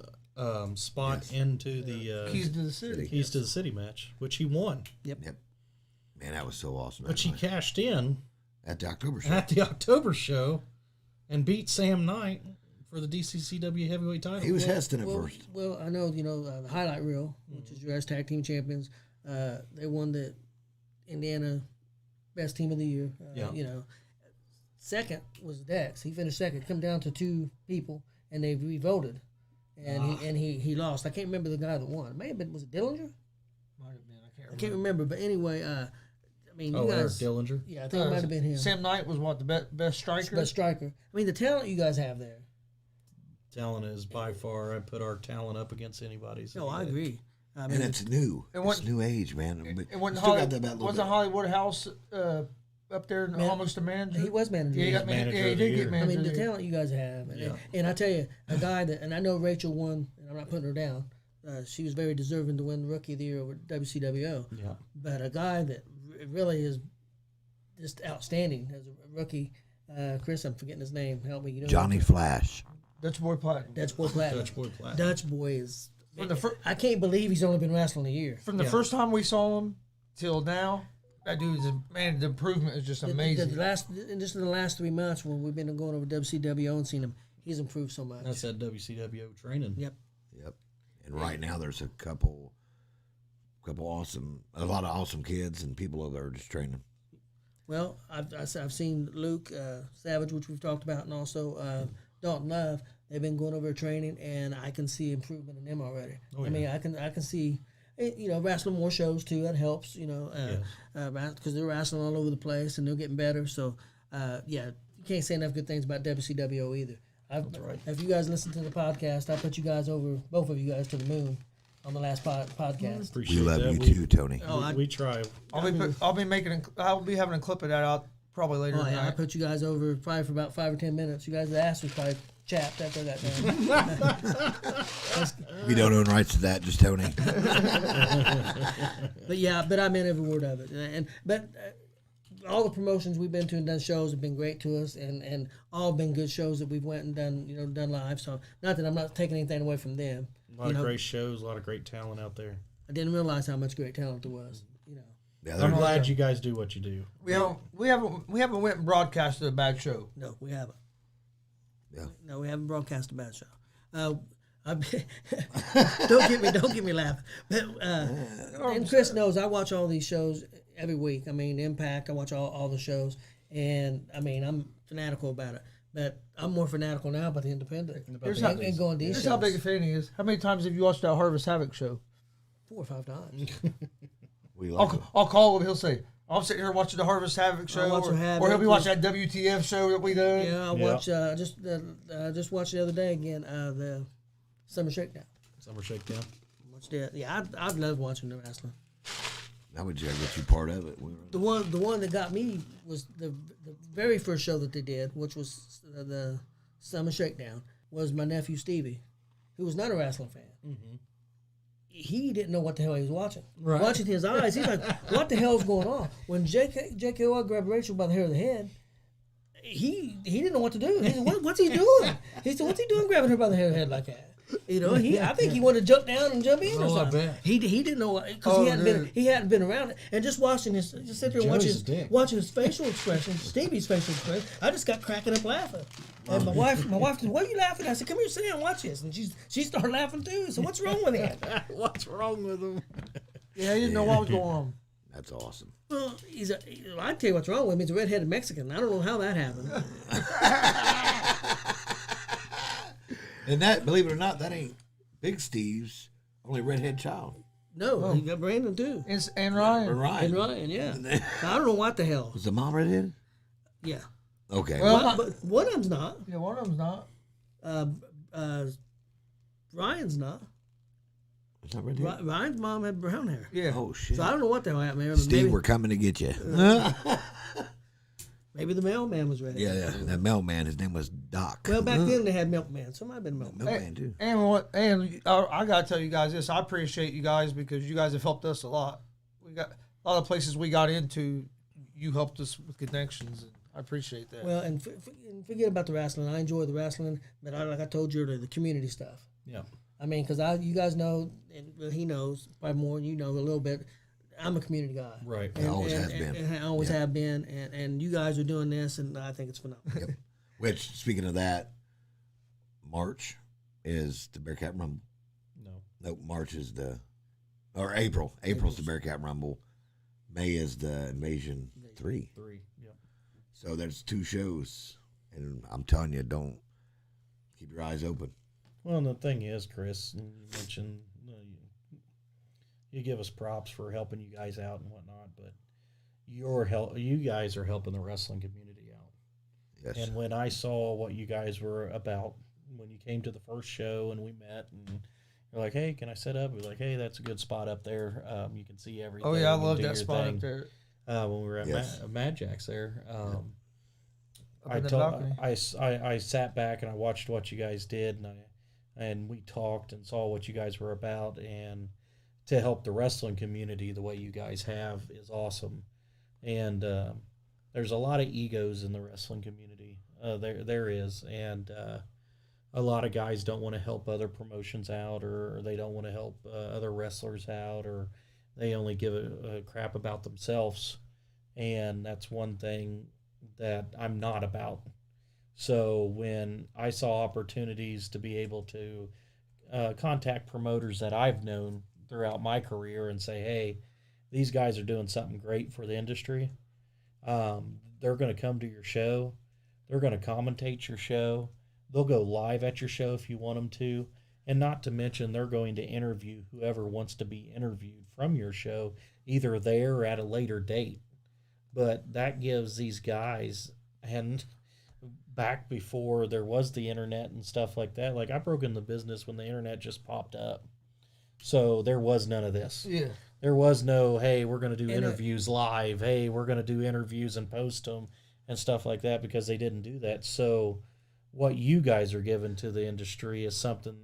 Speaker 3: spot into the
Speaker 2: Keys to the City.
Speaker 3: Keys to the City match, which he won.
Speaker 1: Yep. Man, that was so awesome.
Speaker 3: Which he cashed in
Speaker 1: at the October show.
Speaker 3: at the October show and beat Sam Knight for the DCCW heavyweight title.
Speaker 1: He was Heston at first.
Speaker 4: Well, I know, the highlight reel, which is your guys' tag team champions. They won the Indiana best team of the year. Second was Dex. He finished second. Come down to 2 people, and they re-voted, and he lost. I can't remember the guy that won. It may have been, was it Dillinger?
Speaker 2: Might have been.
Speaker 4: I can't remember. But anyway, you
Speaker 3: Eric
Speaker 4: guys.
Speaker 3: Dillinger.
Speaker 4: Yeah, I think it might have been him.
Speaker 2: Sam Knight was what, the best striker?
Speaker 4: Best striker. I mean, the talent you guys have there.
Speaker 3: Talent is by far. I put our talent up against anybody's.
Speaker 4: No, I agree. I mean,
Speaker 1: And it's new. It's new age, man. But
Speaker 2: It wasn't,
Speaker 1: still got that little
Speaker 2: wasn't
Speaker 1: bit.
Speaker 2: Hollywood House up there almost a manager?
Speaker 4: he was manager.
Speaker 2: Yeah, he
Speaker 3: He
Speaker 2: got
Speaker 3: was manager
Speaker 2: he
Speaker 3: of the
Speaker 2: did
Speaker 3: year.
Speaker 2: get
Speaker 4: I
Speaker 2: manager.
Speaker 4: mean, the
Speaker 2: of the year.
Speaker 4: talent you guys have, and I tell you, a guy that, and I know Rachel won, and I'm not putting her down. She was very deserving to win Rookie of the Year over WCWO.
Speaker 3: Yeah.
Speaker 4: But a guy that really is just outstanding as a rookie, Chris, I'm forgetting his name. Help me. You know
Speaker 1: Johnny Flash.
Speaker 2: Dutch Boy Platinum.
Speaker 4: Dutch Boy Platinum.
Speaker 3: Dutch Boy Platinum.
Speaker 4: Dutch Boy is.
Speaker 2: From the
Speaker 4: I can't believe he's only been wrestling a year.
Speaker 2: From the first time we saw him till now, that dude is man. The improvement is just amazing.
Speaker 4: Just in the last 3 months when we've been going over WCWO and seen him, he's improved so much.
Speaker 3: That's that WCWO training.
Speaker 4: Yep.
Speaker 1: Yep. And right now there's a couple a lot of awesome kids and people over there just training.
Speaker 4: Well, I've seen Luke Savage, which we've talked about, and also Dalton Love. They've been going over training, and I can see improvement in them already. I mean, I can see, wrestling more shows too. That helps, because they're wrestling all over the place and they're getting better. So, you can't say enough good things about WCWO either.
Speaker 3: That's right.
Speaker 4: If you guys listen to the podcast, I put you guys over, both of you guys, to the moon on the last podcast.
Speaker 3: Appreciate
Speaker 1: We love
Speaker 3: that.
Speaker 1: you
Speaker 3: We-
Speaker 1: too, Tony.
Speaker 3: We try.
Speaker 2: I'll be having a clip of that out probably later
Speaker 4: Oh, yeah, I
Speaker 2: tonight.
Speaker 4: put you guys over probably for about 5 or 10 minutes. You guys' ass was probably chapped after that time.
Speaker 1: We don't own rights to that, just Tony.
Speaker 4: But I meant every word of it. But all the promotions we've been to and done shows have been great to us, and all been good shows that we've went and done live. So not that I'm not taking anything away from them.
Speaker 3: A lot of great shows, a lot of great talent out there.
Speaker 4: I didn't realize how much great talent there was.
Speaker 1: Yeah,
Speaker 3: I'm
Speaker 1: they're-
Speaker 3: glad you guys do what you do.
Speaker 2: We haven't went and broadcasted a bad show.
Speaker 4: No, we haven't.
Speaker 1: Yeah.
Speaker 4: No, we haven't broadcast a bad show. Don't get me laughing. But, and Chris knows I watch all these shows every week. I mean, Impact. I watch all the shows, and I mean, I'm fanatical about it. But I'm more fanatical now about the independent.
Speaker 2: Here's
Speaker 4: And going to these
Speaker 2: Here's
Speaker 4: shows
Speaker 2: how big a fan he is. How many times have you watched that Harvest Havoc show?
Speaker 4: 4 or 5 times.
Speaker 1: we like it.
Speaker 2: I'll call him. He'll say, "I'm sitting here watching the Harvest Havoc show,"
Speaker 4: watch
Speaker 2: or
Speaker 4: Havoc.
Speaker 2: he'll be watching that WTF show that we done.
Speaker 4: Yeah, I watch. Just watched the other day again. The Summer Shakedown.
Speaker 3: Summer Shakedown.
Speaker 4: Watched it. Yeah, I love watching the wrestling.
Speaker 1: That would get you part of it.
Speaker 4: The one that got me was the very first show that they did, which was the Summer Shakedown, was my nephew Stevie, who was not a wrestling fan.
Speaker 3: Mm-hmm.
Speaker 4: He didn't know what the hell he was watching.
Speaker 2: Right.
Speaker 4: Watching his eyes, he's like, "What the hell is going on?" When J.W.R. grabbed Rachel by the hair of the head, he didn't know what to do. He said, "What's he doing?" He said, "What's he doing grabbing her by the hair of the head like that?" I think he wanted to jump down and jump in or
Speaker 2: I
Speaker 4: something.
Speaker 2: bet.
Speaker 4: He didn't know because he hadn't been around it, and just watching his, just sit there and watching his facial expression, Stevie's facial expression. I just got cracking up laughing, and my wife said, "Why are you laughing?" I said, "Come here, sit down and watch this," and she started laughing too. So what's wrong with him?
Speaker 3: What's wrong with him?
Speaker 2: Yeah, he didn't know what was going on.
Speaker 1: That's awesome.
Speaker 4: Well, I tell you what's wrong with him. He's a redheaded Mexican. I don't know how that happened.
Speaker 1: And that, believe it or not, that ain't Big Steve's only redhead child.
Speaker 4: No, he got Brandon too.
Speaker 2: And Ryan.
Speaker 1: And Ryan.
Speaker 4: And Ryan, yeah. I don't know what the hell.
Speaker 1: Was the mom redhead?
Speaker 4: Yeah.
Speaker 1: Okay.
Speaker 2: Well,
Speaker 4: But one of them's not.
Speaker 2: Yeah, one of them's not.
Speaker 4: Ryan's not.
Speaker 1: Is that redhead?
Speaker 4: Ryan's mom had brown hair.
Speaker 2: Yeah.
Speaker 1: Oh, shit.
Speaker 4: So I don't know what the hell happened there. But
Speaker 1: Steve, we're coming to get you.
Speaker 4: maybe the mailman was ready.
Speaker 1: Yeah, that mailman, his name was Doc.
Speaker 4: Well, back then they had milkman, so it might have been milkman.
Speaker 1: Mailman, too.
Speaker 2: And I gotta tell you guys this. I appreciate you guys because you guys have helped us a lot. We got a lot of places we got into. You helped us with connections, and I appreciate that.
Speaker 4: Well, and forget about the wrestling. I enjoy the wrestling, but like I told you earlier, the community stuff.
Speaker 3: Yeah.
Speaker 4: I mean, because you guys know, and he knows probably more than you know a little bit. I'm a community guy.
Speaker 3: Right.
Speaker 1: It always has been.
Speaker 4: And I always have been. And you guys are doing this, and I think it's phenomenal.
Speaker 1: Which, speaking of that, March is the Bearcat Rumble.
Speaker 3: No,
Speaker 1: March is April. April's the Bearcat Rumble. May is the Invasion 3.
Speaker 3: Yep.
Speaker 1: So there's 2 shows, and I'm telling you, don't keep your eyes open.
Speaker 3: Well, and the thing is, Chris, you mentioned you give us props for helping you guys out and whatnot, but you guys are helping the wrestling community out.
Speaker 1: Yes.
Speaker 3: And when I saw what you guys were about, when you came to the first show and we met, and you're like, "Hey, can I set up?" We're like, "Hey, that's a good spot up there. You can see everything."
Speaker 2: Oh yeah, I
Speaker 3: and
Speaker 2: love
Speaker 3: do
Speaker 2: that
Speaker 3: your
Speaker 2: spot
Speaker 3: thing."
Speaker 2: up there.
Speaker 3: When we were at
Speaker 1: Yes.
Speaker 3: Mad Jack's there.
Speaker 2: Up in the balcony.
Speaker 3: I sat back and I watched what you guys did, and we talked and saw what you guys were about, and to help the wrestling community the way you guys have is awesome. And there's a lot of egos in the wrestling community. There is, and a lot of guys don't want to help other promotions out, or they don't want to help other wrestlers out, or they only give a crap about themselves. And that's one thing that I'm not about. So when I saw opportunities to be able to contact promoters that I've known throughout my career and say, "Hey, these guys are doing something great for the industry. They're going to come to your show. They're going to commentate your show. They'll go live at your show if you want them to. And not to mention, they're going to interview whoever wants to be interviewed from your show, either there or at a later date." But that gives these guys, and back before there was the internet and stuff like that, like I broke in the business when the internet just popped up. So there was none of this.
Speaker 2: Yeah.
Speaker 3: There was no, "Hey, we're going to do
Speaker 4: And
Speaker 3: interviews live. Hey, we're going to do interviews and post them," and stuff like that, because they didn't do that. So what you guys are giving to the industry is something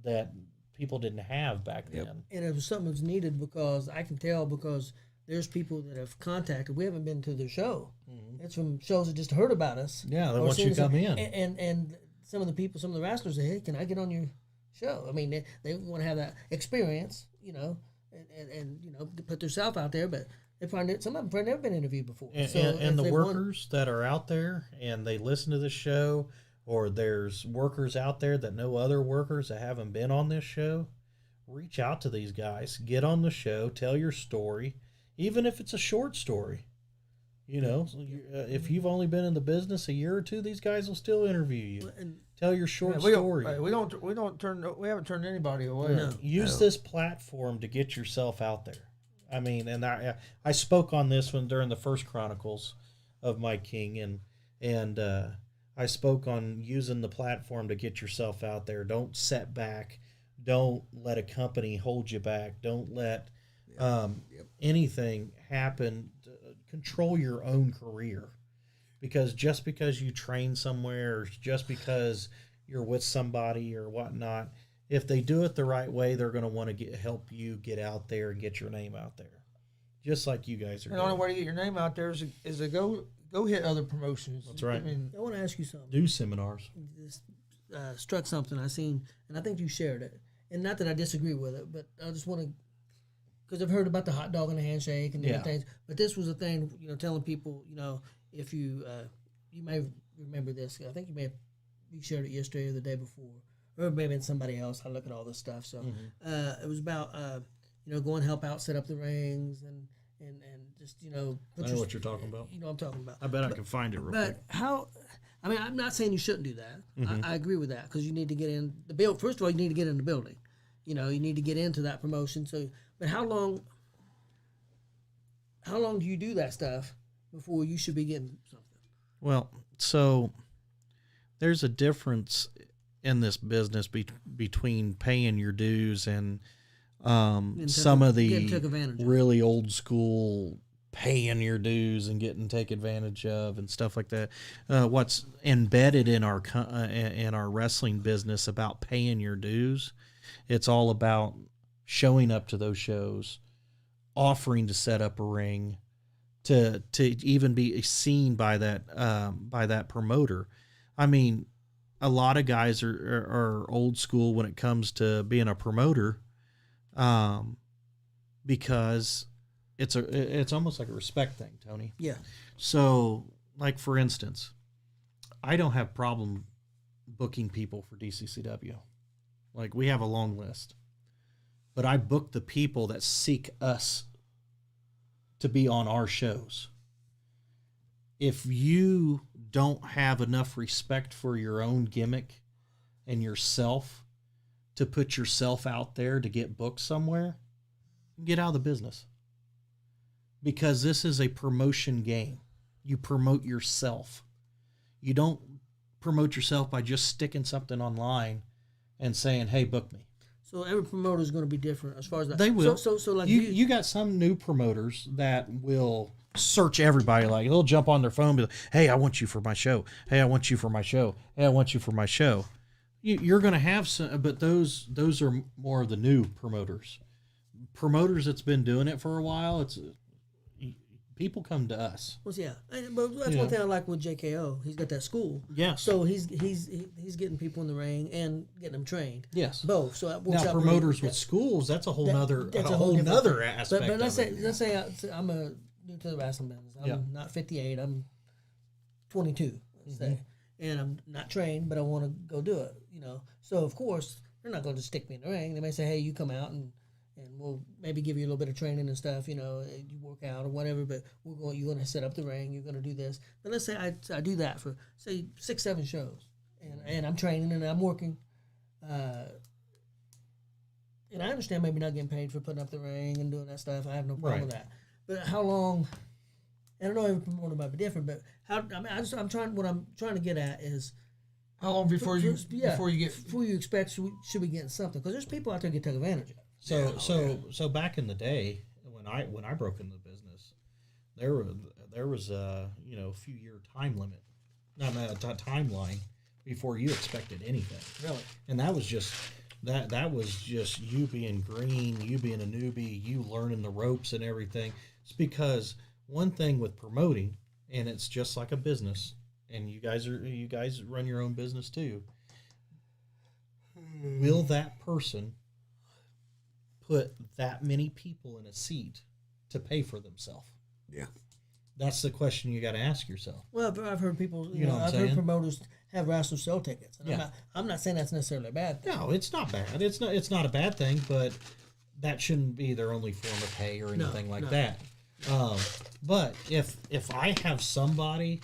Speaker 3: that people didn't have back then.
Speaker 4: And it was something that's needed, because I can tell, because there's people that have contacted. We haven't been to their show.
Speaker 3: Mm-hmm.
Speaker 4: It's from shows that just heard about us.
Speaker 3: Yeah, they
Speaker 4: or
Speaker 3: want you
Speaker 4: seen
Speaker 3: to come
Speaker 4: us.
Speaker 3: in.
Speaker 4: And some of the people, some of the wrestlers say, "Hey, can I get on your show?" I mean, they want to have that experience, and put themselves out there. But they probably, some of them probably never been interviewed before.
Speaker 3: And the workers that are out there and they listen to the show, or there's workers out there that know other workers that haven't been on this show, reach out to these guys, get on the show, tell your story, even if it's a short story. If you've only been in the business a year or two, these guys will still interview you. Tell your short story.
Speaker 2: We haven't turned anybody away.
Speaker 4: No.
Speaker 3: Use this platform to get yourself out there. I mean, and I spoke on this one during the first Chronicles of Mike King, and I spoke on using the platform to get yourself out there. Don't set back. Don't let a company hold you back. Don't let anything happen. Control your own career, because just because you train somewhere, or just because you're with somebody or whatnot, if they do it the right way, they're going to want to help you get out there and get your name out there, just like you guys are
Speaker 2: And
Speaker 3: doing.
Speaker 2: the only way to get your name out there is to go hit other promotions.
Speaker 3: That's right.
Speaker 2: I mean,
Speaker 4: I want to ask you something.
Speaker 3: Do seminars.
Speaker 4: This struck something I seen, and I think you shared it. And not that I disagree with it, but I just want to, because I've heard about the hot dog and the handshake and different things. But this was a thing, telling people, if you you may remember this. I think you shared it yesterday or the day before, or maybe it's somebody else. I look at all this stuff. So it was about going help out, set up the rings, and just
Speaker 3: I know what you're talking about.
Speaker 4: You know what I'm talking about.
Speaker 3: I bet I can find it real quick.
Speaker 4: But how? I mean, I'm not saying you shouldn't do that. I agree with that, because you need to get in the build. First of all, you need to get in the building. You need to get into that promotion. So, but how long do you do that stuff before you should be getting something?
Speaker 3: Well, so there's a difference in this business between paying your dues and some of the really old school paying your dues and getting taken advantage of and stuff like that. What's embedded in our wrestling business about paying your dues, it's all about showing up to those shows, offering to set up a ring, to even be seen by that promoter. I mean, a lot of guys are old school when it comes to being a promoter, because it's almost like a respect thing, Tony.
Speaker 4: Yeah.
Speaker 3: So, like for instance, I don't have problem booking people for DCCW. Like, we have a long list. But I book the people that seek us to be on our shows. If you don't have enough respect for your own gimmick and yourself to put yourself out there to get booked somewhere, get out of the business. Because this is a promotion game. You promote yourself. You don't promote yourself by just sticking something online and saying, hey, book me.
Speaker 4: So every promoter is going to be different as far as that.
Speaker 3: They will.
Speaker 4: So like
Speaker 3: you got some new promoters that will search everybody. Like, they'll jump on their phone and be like, hey, I want you for my show. Hey, I want you for my show. Hey, I want you for my show. You're going to have some, but those are more of the new promoters. Promoters that's been doing it for a while, it's people come to us.
Speaker 4: Well, yeah, but that's one thing I like with J.K.O. He's got that school.
Speaker 3: Yes.
Speaker 4: So he's getting people in the ring and getting them trained.
Speaker 3: Yes.
Speaker 4: Both. So that works
Speaker 3: now
Speaker 4: out
Speaker 3: promoters with schools, that's a whole nother aspect.
Speaker 4: But let's say I'm new to the wrestling business. I'm not 58. I'm 22. Let's say, and I'm not trained, but I want to go do it. So of course they're not going to stick me in the ring. They may say, hey, you come out and we'll maybe give you a little bit of training and stuff, you work out or whatever, but you're going to set up the ring, you're going to do this. But let's say I do that for, say, 6-7 shows, and I'm training and I'm working. And I understand maybe not getting paid for putting up the ring and doing that stuff. I have no problem with that. But how long, I don't know, every promoter might be different, but what I'm trying to get at is,
Speaker 2: how long before you
Speaker 4: expect should we get something? Because there's people out there get taken advantage of.
Speaker 3: So back in the day when I broke into the business, there was a few year time limit, not a timeline before you expected anything.
Speaker 4: Really,
Speaker 3: and that was just you being green, you being a newbie, you learning the ropes and everything. It's because one thing with promoting, and it's just like a business, and you guys run your own business too. Will that person put that many people in a seat to pay for themselves?
Speaker 1: Yeah.
Speaker 3: That's the question you got to ask yourself.
Speaker 4: Well, I've heard people,
Speaker 3: I've
Speaker 4: heard promoters have wrestlers sell tickets. And I'm not saying that's necessarily a bad thing.
Speaker 3: No, it's not bad. It's not a bad thing, but that shouldn't be their only form of pay or anything like that. But if I have somebody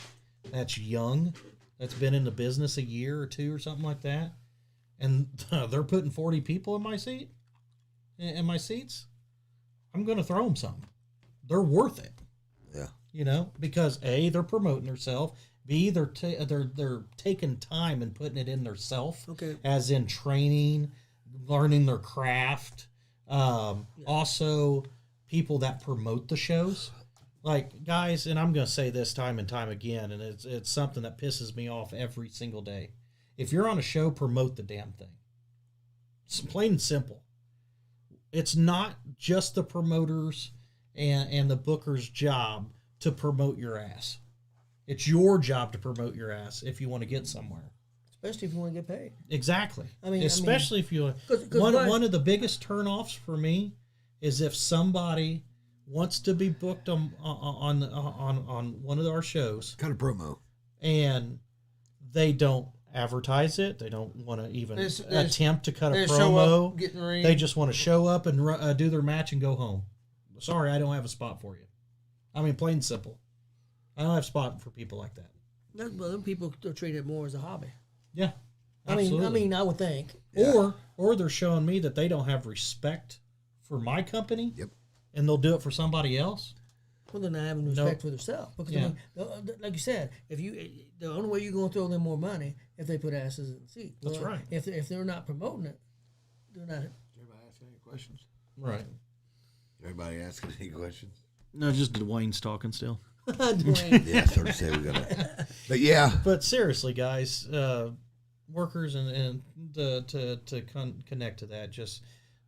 Speaker 3: that's young, that's been in the business a year or two or something like that, and they're putting 40 people in my seats, I'm going to throw them something. They're worth it. Yeah. Because A, they're promoting themselves. B, they're taking time and putting it in themselves.
Speaker 4: Okay.
Speaker 3: As in training, learning their craft. Also, people that promote the shows. Like, guys, and I'm going to say this time and time again, and it's something that pisses me off every single day. If you're on a show, promote the damn thing. It's plain and simple. It's not just the promoters and the booker's job to promote your ass. It's your job to promote your ass if you want to get somewhere.
Speaker 4: Especially if you want to get paid.
Speaker 3: Exactly. Especially if you... One of the biggest turnoffs for me is if somebody wants to be booked on one of our shows.
Speaker 1: Kind of promo.
Speaker 3: And they don't advertise it. They don't want to even attempt to cut a promo. They just want to show up and do their match and go home. Sorry, I don't have a spot for you. Plain and simple. I don't have a spot for people like that.
Speaker 4: Well, them people treat it more as a hobby.
Speaker 3: Yeah, absolutely.
Speaker 4: I would think.
Speaker 3: Or they're showing me that they don't have respect for my company.
Speaker 1: Yep.
Speaker 3: And they'll do it for somebody else.
Speaker 4: Well, they're not having respect for themselves. Because like you said, the only way you're going to throw them more money if they put asses in the seat.
Speaker 3: That's right.
Speaker 4: If they're not promoting it, they're not.
Speaker 1: Is everybody asking any questions?
Speaker 3: Right.
Speaker 1: Everybody asking any questions?
Speaker 3: No, just Dwayne's talking still.
Speaker 4: Dwayne.
Speaker 1: Yeah, so to say we got to. But yeah.
Speaker 3: But seriously, guys, workers and to connect to that, just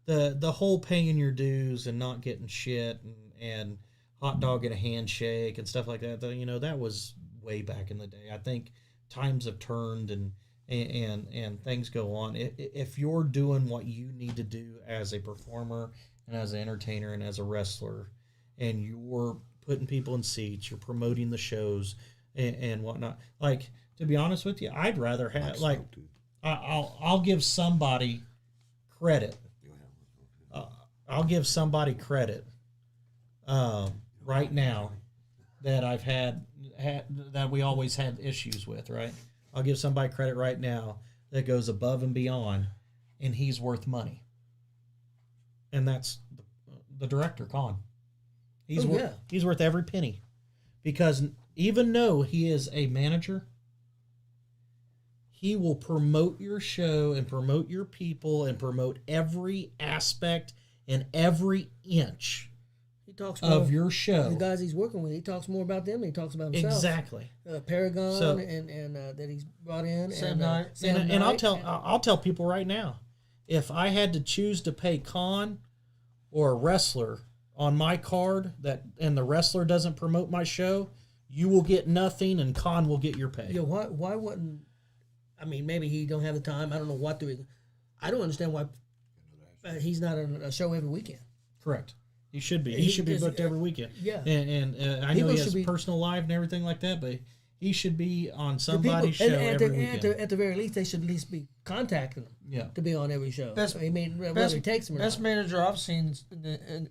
Speaker 3: the whole paying your dues and not getting shit and hot dog and a handshake and stuff like that. That was way back in the day. I think times have turned and things go on. If you're doing what you need to do as a performer and as an entertainer and as a wrestler, and you're putting people in seats, you're promoting the shows and whatnot. Like, to be honest with you, I'd rather have I'll give somebody credit. I'll give somebody credit right now that I've had that we always had issues with, right? I'll give somebody credit right now that goes above and beyond, and he's worth money. And that's the director, Kuhn. He's worth every penny. Because even though he is a manager, he will promote your show and promote your people and promote every aspect and every inch
Speaker 4: He talks
Speaker 3: of your show.
Speaker 4: The guys he's working with, he talks more about them than he talks about himself.
Speaker 3: Exactly.
Speaker 4: Paragon and that he's brought in.
Speaker 2: Sam Knight.
Speaker 3: And I'll tell people right now, if I had to choose to pay Kuhn or a wrestler on my card and the wrestler doesn't promote my show, you will get nothing and Kuhn will get your pay.
Speaker 4: Yeah, why wouldn't? I mean, maybe he don't have the time. I don't know what the reason. I don't understand why he's not on a show every weekend.
Speaker 3: Correct. He should be. He should be booked every weekend.
Speaker 4: Yeah.
Speaker 3: And I know he has a personal life and everything like that, but he should be on somebody's show every weekend.
Speaker 4: At the very least, they should at least be contacting him to be on every show.
Speaker 2: Best manager I've seen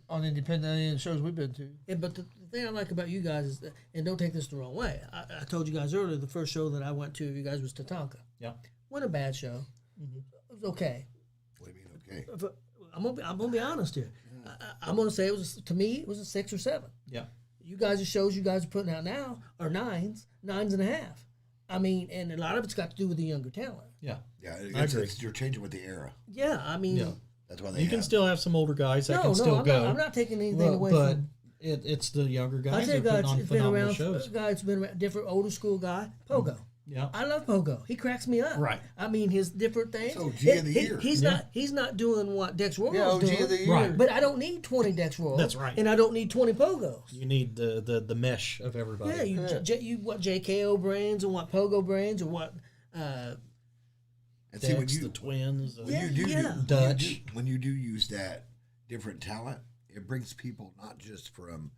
Speaker 2: on independent shows we've been to.
Speaker 4: Yeah, but the thing I like about you guys is, and don't take this the wrong way, I told you guys earlier, the first show that I went to, you guys was Tatanka.
Speaker 3: Yeah.
Speaker 4: Wasn't a bad show. Mm-hmm. It was okay.
Speaker 1: What do you mean okay?
Speaker 4: I'm gonna be honest here. I'm gonna say to me it was a 6 or 7.
Speaker 3: Yeah.
Speaker 4: You guys' shows you guys are putting out now are 9s and a half. I mean, and a lot of it's got to do with the younger talent.
Speaker 3: Yeah.
Speaker 1: Yeah,
Speaker 3: I agree.
Speaker 1: You're changing with the era.
Speaker 4: Yeah, I mean,
Speaker 1: That's why they
Speaker 3: can still have some older guys that can still go.
Speaker 4: I'm not taking anything away
Speaker 3: but
Speaker 4: from.
Speaker 3: It's the younger guys
Speaker 4: I
Speaker 3: that are putting on
Speaker 4: it's been
Speaker 3: phenomenal
Speaker 4: around.
Speaker 3: shows.
Speaker 4: Guys been around, different older school guy. Pogo.
Speaker 3: Yeah.
Speaker 4: I love Pogo. He cracks me up.
Speaker 3: Right.
Speaker 4: I mean, his different things.
Speaker 1: So, G of the year.
Speaker 4: He's not doing what Dccw'R's doing.
Speaker 2: G of the year.
Speaker 3: Right.
Speaker 4: But I don't need 20 Dccw'R's.
Speaker 3: That's right.
Speaker 4: And I don't need 20 Pogos.
Speaker 3: You need the mesh of everybody.
Speaker 4: Yeah, you want JKO brains or what Pogo brains or what.
Speaker 1: And
Speaker 3: See, when the twins.
Speaker 1: When you do use that different talent, it brings people not just from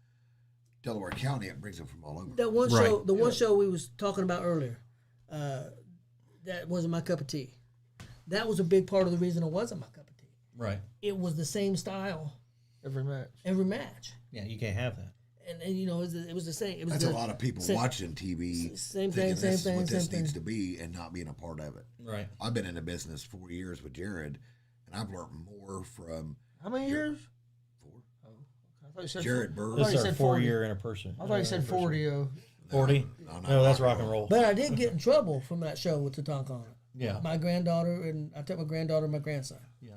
Speaker 1: Delaware County, it brings them from all over.
Speaker 4: That one show, the one show we was talking about earlier, that wasn't my cup of tea. That was a big part of the reason it wasn't my cup of tea.
Speaker 3: Right.
Speaker 4: It was the same style
Speaker 2: every match.
Speaker 3: Yeah, you can't have that.
Speaker 4: And you know, it was the same.
Speaker 1: That's a lot of people watching TV.
Speaker 4: Same thing.
Speaker 1: This needs to be, and not being a part of it.
Speaker 3: Right.
Speaker 1: I've been in the business 4 years with Jared, and I've learned more from.
Speaker 2: How many years?
Speaker 1: 4.
Speaker 2: Oh, I thought you said
Speaker 1: Jared Burr.
Speaker 3: This is our 4
Speaker 2: 40.
Speaker 3: year anniversary.
Speaker 2: I thought you said 40.
Speaker 3: 40? No, that's rock and roll.
Speaker 4: But I did get in trouble from that show with Tatanka on it.
Speaker 3: Yeah.
Speaker 4: My granddaughter, and I took my granddaughter and my grandson.
Speaker 3: Yeah.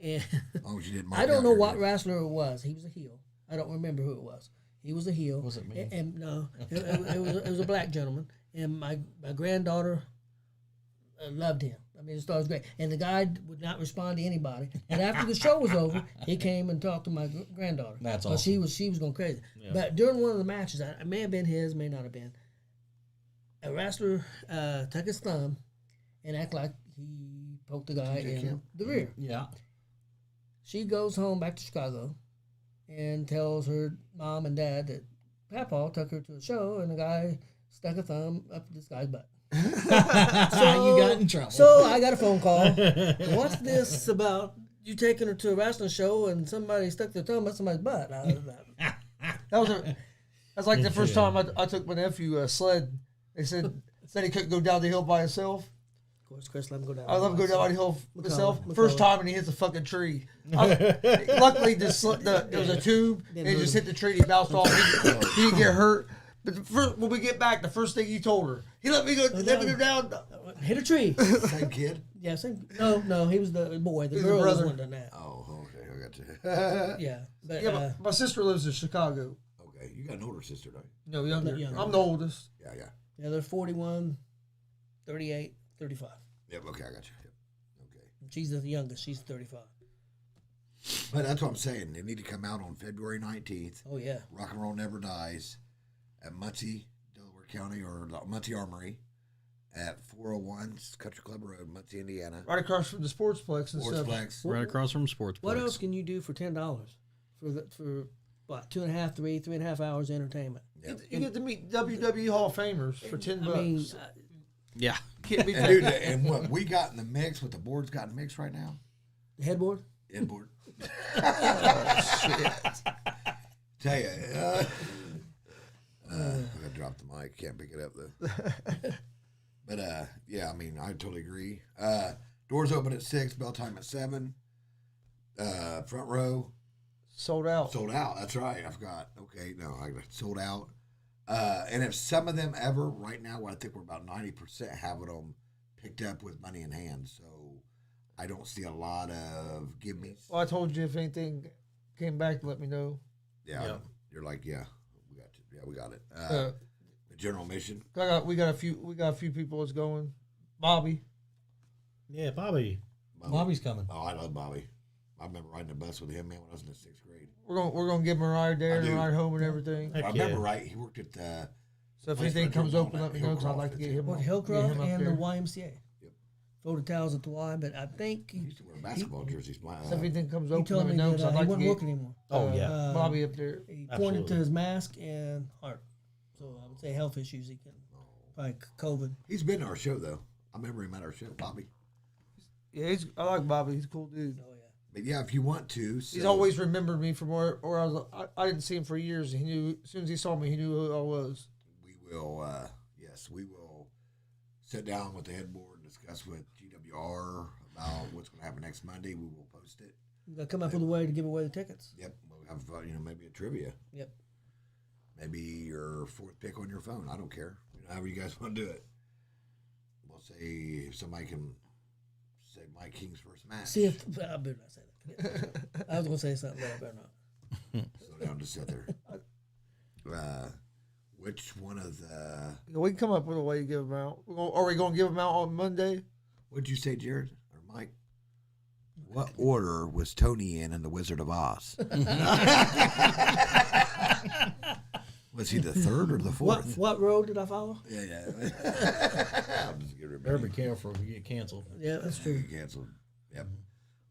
Speaker 4: And
Speaker 1: Oh, you didn't.
Speaker 4: I don't know what wrestler it was. He was a heel. I don't remember who it was. He was a heel.
Speaker 3: Was it me?
Speaker 4: And no, it was a black gentleman. And my granddaughter loved him. I mean, his story was great. And the guy would not respond to anybody. And after the show was over, he came and talked to my granddaughter.
Speaker 3: That's
Speaker 4: awesome.
Speaker 3: awesome.
Speaker 4: She was going crazy.
Speaker 3: Yeah.
Speaker 4: But during one of the matches, it may have been his, may not have been. A wrestler took his thumb and acted like he poked the guy in the rear.
Speaker 3: Yeah.
Speaker 4: She goes home back to Chicago and tells her mom and dad that Papa took her to a show and the guy stuck a thumb up this guy's butt.
Speaker 3: So you got in trouble.
Speaker 4: So I got a phone call. What's this about you taking her to a wrestling show and somebody stuck their thumb up somebody's butt?
Speaker 2: That's like the first time I took my nephew sled. They said he couldn't go down the hill by himself.
Speaker 4: Of course, Chris let him go down.
Speaker 2: I let him go down the hill himself.
Speaker 4: McCullough.
Speaker 2: First time, and he hits a fucking tree. Luckily, there was a tube. And he just hit the tree. And he bounced off. He didn't get hurt. But when we get back, the first thing he told her, he let me go down.
Speaker 4: Hit a tree.
Speaker 1: Same kid?
Speaker 4: Yeah, same. No, he was the boy. The
Speaker 2: He's
Speaker 4: girl
Speaker 2: the
Speaker 4: was
Speaker 2: brother.
Speaker 4: one done that.
Speaker 1: Oh, okay, I got you.
Speaker 4: Yeah, but
Speaker 2: But my sister lives in Chicago.
Speaker 1: Okay, you got an older sister, don't you?
Speaker 2: No, younger.
Speaker 4: Younger.
Speaker 2: I'm the oldest.
Speaker 1: Yeah.
Speaker 4: they're 41, 38, 35.
Speaker 1: Yep, okay, I got you. Yep. Okay.
Speaker 4: She's the youngest. She's 35.
Speaker 1: But that's what I'm saying. They need to come out on February 19th.
Speaker 4: Oh, yeah.
Speaker 1: Rock and Roll Never Dies at Muncie, Delaware County, or Muncie Armory at 401 Country Club Road, Muncie, Indiana.
Speaker 2: Right across from the Sportsplex and stuff.
Speaker 1: Sportsplex.
Speaker 3: Right across from Sportsplex.
Speaker 4: What else can you do for $10 for what, 3.5 hours entertainment?
Speaker 1: Yep.
Speaker 2: You get to meet WWE Hall of Famers for $10.
Speaker 4: I mean,
Speaker 3: Yeah.
Speaker 2: Can't beat
Speaker 1: And
Speaker 2: that.
Speaker 1: dude, and what we got in the mix, what the board's got in the mix right now,
Speaker 4: The headboard.
Speaker 1: inboard.
Speaker 2: Oh, shit.
Speaker 1: Tell you, I gotta drop the mic. Can't pick it up though. But yeah, I mean, I totally agree. Doors open at 6, bell time at 7. Front row
Speaker 2: Sold out.
Speaker 1: sold out. That's right. I forgot. Okay, no, I got sold out. And if some of them ever right now, I think we're about 90% having them picked up with money in hand. So I don't see a lot of give me.
Speaker 2: Well, I told you if anything came back, let me know.
Speaker 1: Yeah,
Speaker 3: Yep.
Speaker 1: you're like, yeah, we got you. Yeah, we got it.
Speaker 2: Uh,
Speaker 1: The general mission.
Speaker 2: we got a few people that's going. Bobby.
Speaker 3: Yeah, Bobby's coming.
Speaker 1: Oh, I love Bobby. I remember riding the bus with him, man, when I was in the 6th grade.
Speaker 2: We're gonna give him a ride there
Speaker 1: I
Speaker 2: and
Speaker 1: do.
Speaker 2: a ride home and everything.
Speaker 3: Heck
Speaker 1: I
Speaker 3: yeah.
Speaker 1: remember right. He worked at the.
Speaker 2: So if
Speaker 1: Place
Speaker 2: anything
Speaker 1: where I
Speaker 2: comes
Speaker 1: drove
Speaker 2: open,
Speaker 1: on
Speaker 2: let me
Speaker 1: that
Speaker 2: know because I'd like to
Speaker 1: Hillcroft,
Speaker 2: get
Speaker 1: it's
Speaker 2: him.
Speaker 4: Well,
Speaker 2: get
Speaker 4: Hillcroft
Speaker 2: him up
Speaker 4: and
Speaker 2: there.
Speaker 4: the YMCA.
Speaker 1: Yep.
Speaker 4: Folded towels at the Y, but I think
Speaker 1: He used to wear basketball jerseys.
Speaker 2: So if anything comes
Speaker 4: he
Speaker 2: open,
Speaker 4: told
Speaker 2: let me
Speaker 4: me
Speaker 2: know
Speaker 4: that
Speaker 2: because I'd
Speaker 4: he
Speaker 2: like to
Speaker 4: wouldn't
Speaker 2: get
Speaker 4: work anymore.
Speaker 3: Oh, yeah.
Speaker 2: Bobby up there.
Speaker 4: He pointed
Speaker 3: Absolutely.
Speaker 4: to his mask and heart. So I would say health issues. He can probably COVID.
Speaker 1: He's been to our show though. I remember him at our show, Bobby.
Speaker 2: Yeah, I like Bobby. He's a cool dude.
Speaker 4: Oh yeah.
Speaker 1: But yeah, if you want to,
Speaker 2: He's
Speaker 1: so-
Speaker 2: always remembered me from where I was. I didn't see him for years. He knew as soon as he saw me, he knew who I was.
Speaker 1: We will. Yes, we will sit down with the headboard and discuss with G.W.R. about what's going to happen next Monday. We will post it.
Speaker 4: You got to come up with a way to give away the tickets.
Speaker 1: Yep, we'll have maybe a trivia.
Speaker 4: Yep.
Speaker 1: Maybe your 4th pick on your phone. I don't care. However you guys want to do it. We'll say if somebody can say Mike King's first match.
Speaker 4: See if I better not say that. I was gonna say something, but I better not.
Speaker 1: Slow down, just sit there. Which one of the?
Speaker 2: We can come up with a way to give them out. Are we going to give them out on Monday?
Speaker 1: What'd you say, Jared or Mike? What order was Tony in The Wizard of Oz? Was he the 3rd or the 4th?
Speaker 4: What road did I follow?
Speaker 1: Yeah. I'm just gonna
Speaker 3: Better be careful if you get canceled.
Speaker 4: Yeah, that's true.
Speaker 1: Canceled. Yep.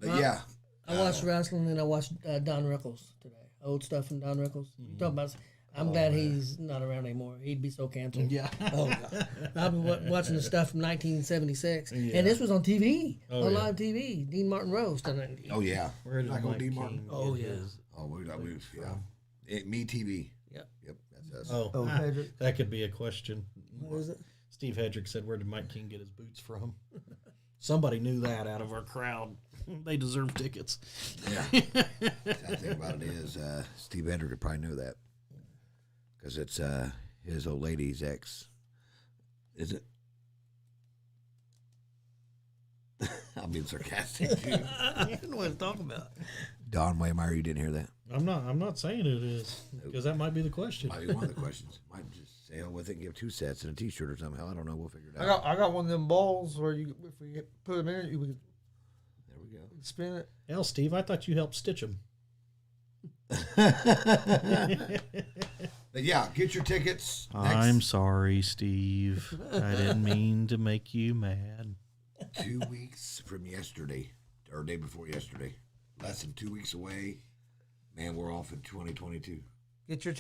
Speaker 1: But yeah,
Speaker 4: I watched wrestling and I watched Don Rickles today. Old stuff from Don Rickles. You talking about? I'm glad he's not around anymore. He'd be so canceled.
Speaker 3: Yeah.
Speaker 4: Oh God. I've been watching the stuff from 1976,
Speaker 3: Yeah.
Speaker 4: and this was on TV,
Speaker 3: Oh,
Speaker 4: on
Speaker 3: yeah.
Speaker 4: live TV. Dean Martin roast.
Speaker 1: oh yeah.
Speaker 3: Where did
Speaker 1: Like old
Speaker 3: Mike
Speaker 1: D.
Speaker 3: King
Speaker 1: Martin?
Speaker 3: get
Speaker 4: Oh, yeah.
Speaker 3: his?
Speaker 1: Oh, we yeah. Me TV.
Speaker 4: Yep.
Speaker 1: Yep, that's us.
Speaker 3: Oh,
Speaker 2: Oh, Hedrick.
Speaker 3: that could be a question.
Speaker 4: What is it?
Speaker 3: Steve Hedrick said, "Where did Mike King get his boots from?" Somebody knew that out of our crowd. They deserve tickets.
Speaker 1: Yeah. Sad thing about it is, Steve Hendrick would probably know that because it's his old lady's ex. Is it? I'm being sarcastic, dude.
Speaker 4: I don't know what to talk about.
Speaker 1: Don Waymeyer, you didn't hear that?
Speaker 3: I'm not saying it is because that might be the question.
Speaker 1: Might be one of the questions. Might just say hell with it and give 2 sets and a T-shirt or something. Hell, I don't know. We'll figure it out.
Speaker 2: I got one of them balls where you if we put them in it, you can
Speaker 1: There we go.
Speaker 2: spin it.
Speaker 3: Hell, Steve, I thought you helped stitch them.
Speaker 1: But yeah, get your tickets.
Speaker 3: I'm sorry, Steve. I didn't mean to make you mad.
Speaker 1: 2 weeks from yesterday, or day before yesterday. Less than 2 weeks away. Man, we're off in 2022.
Speaker 2: Get your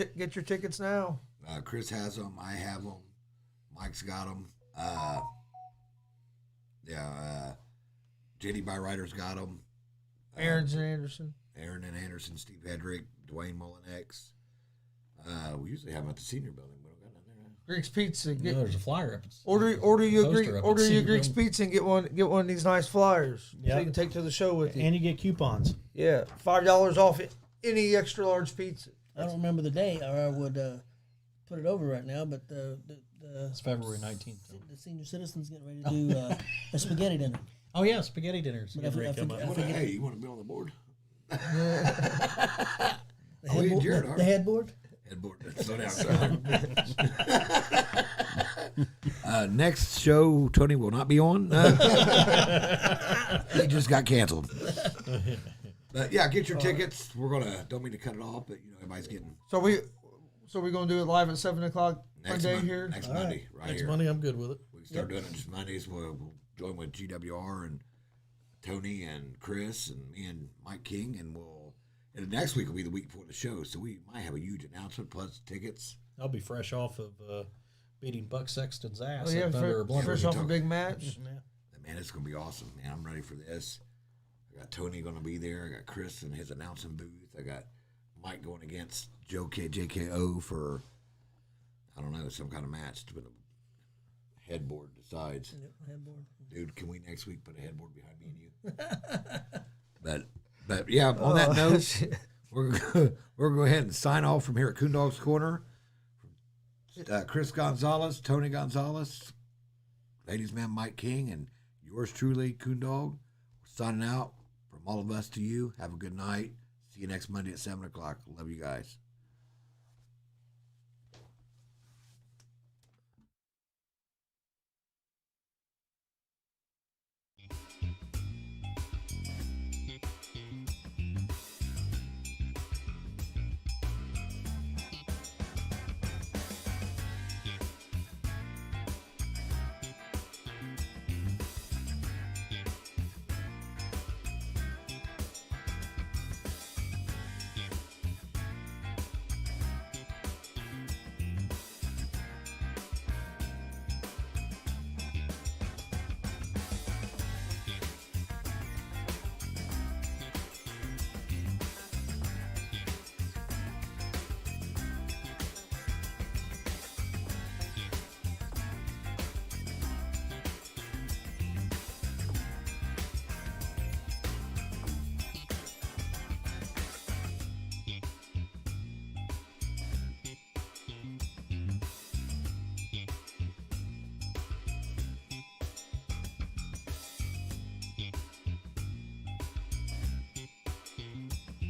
Speaker 2: tickets now.
Speaker 1: Chris has them. I have them. Mike's got them. JD Byrider's got them.
Speaker 2: Aaron's and Anderson.
Speaker 1: Aaron and Anderson, Steve Hedrick, Dwayne Mullinex. We usually have them at the senior building. We don't got none there.
Speaker 2: Greek's Pizza.
Speaker 3: You know, there's a flyer up.
Speaker 2: Order you
Speaker 3: poster up at
Speaker 2: Greek's
Speaker 3: Senior
Speaker 2: Pizza and get one of these nice flyers so
Speaker 3: Yeah.
Speaker 2: you can take to the show with you.
Speaker 3: And you get coupons.
Speaker 2: Yeah, $5 off any extra large pizza.
Speaker 4: I don't remember the day, or I would put it over right now. But the
Speaker 3: It's February 19th.
Speaker 4: the senior citizens getting ready to do a spaghetti dinner.
Speaker 3: Oh yeah, spaghetti dinners.
Speaker 4: But I forget-
Speaker 1: Hey, you want to be on the board?
Speaker 4: The
Speaker 1: Oh, yeah,
Speaker 4: headboard.
Speaker 1: Jared, all
Speaker 4: The
Speaker 1: right.
Speaker 4: headboard.
Speaker 1: Headboard. Slow down. Next show, Tony will not be on. He just got canceled. But yeah, get your tickets. We're gonna. Don't mean to cut it off, but everybody's getting
Speaker 2: So we're gonna do it live at 7:00 Monday here.
Speaker 1: Next Monday, right
Speaker 3: Next
Speaker 1: here.
Speaker 3: Monday, I'm good with it.
Speaker 1: We can start doing it just Mondays. We'll join with G.W.R. and Tony and Chris and me and Mike King, and and next week will be the week before the show, so we might have a huge announcement plus tickets.
Speaker 3: I'll be fresh off of beating Buck Sexton's ass
Speaker 2: Oh, yeah,
Speaker 3: at Thunder or Blunder.
Speaker 2: first off a big match.
Speaker 3: Yeah.
Speaker 1: Man, it's gonna be awesome, man. I'm ready for this. I got Tony gonna be there. I got Chris in his announcing booth. I got Mike going against JKO for, I don't know, some kind of match with a headboard decides.
Speaker 4: Yep, headboard.
Speaker 1: Dude, can we next week put a headboard behind me and you? but yeah, on that note, we're gonna go ahead and sign off from here at Kuhn Dogg's Corner. Chris Gonzalez, Tony Gonzalez, ladies man Mike King, and yours truly, Kuhn Dogg. We're signing out from all of us to you. Have a good night. See you next Monday at 7 o'clock. Love you guys.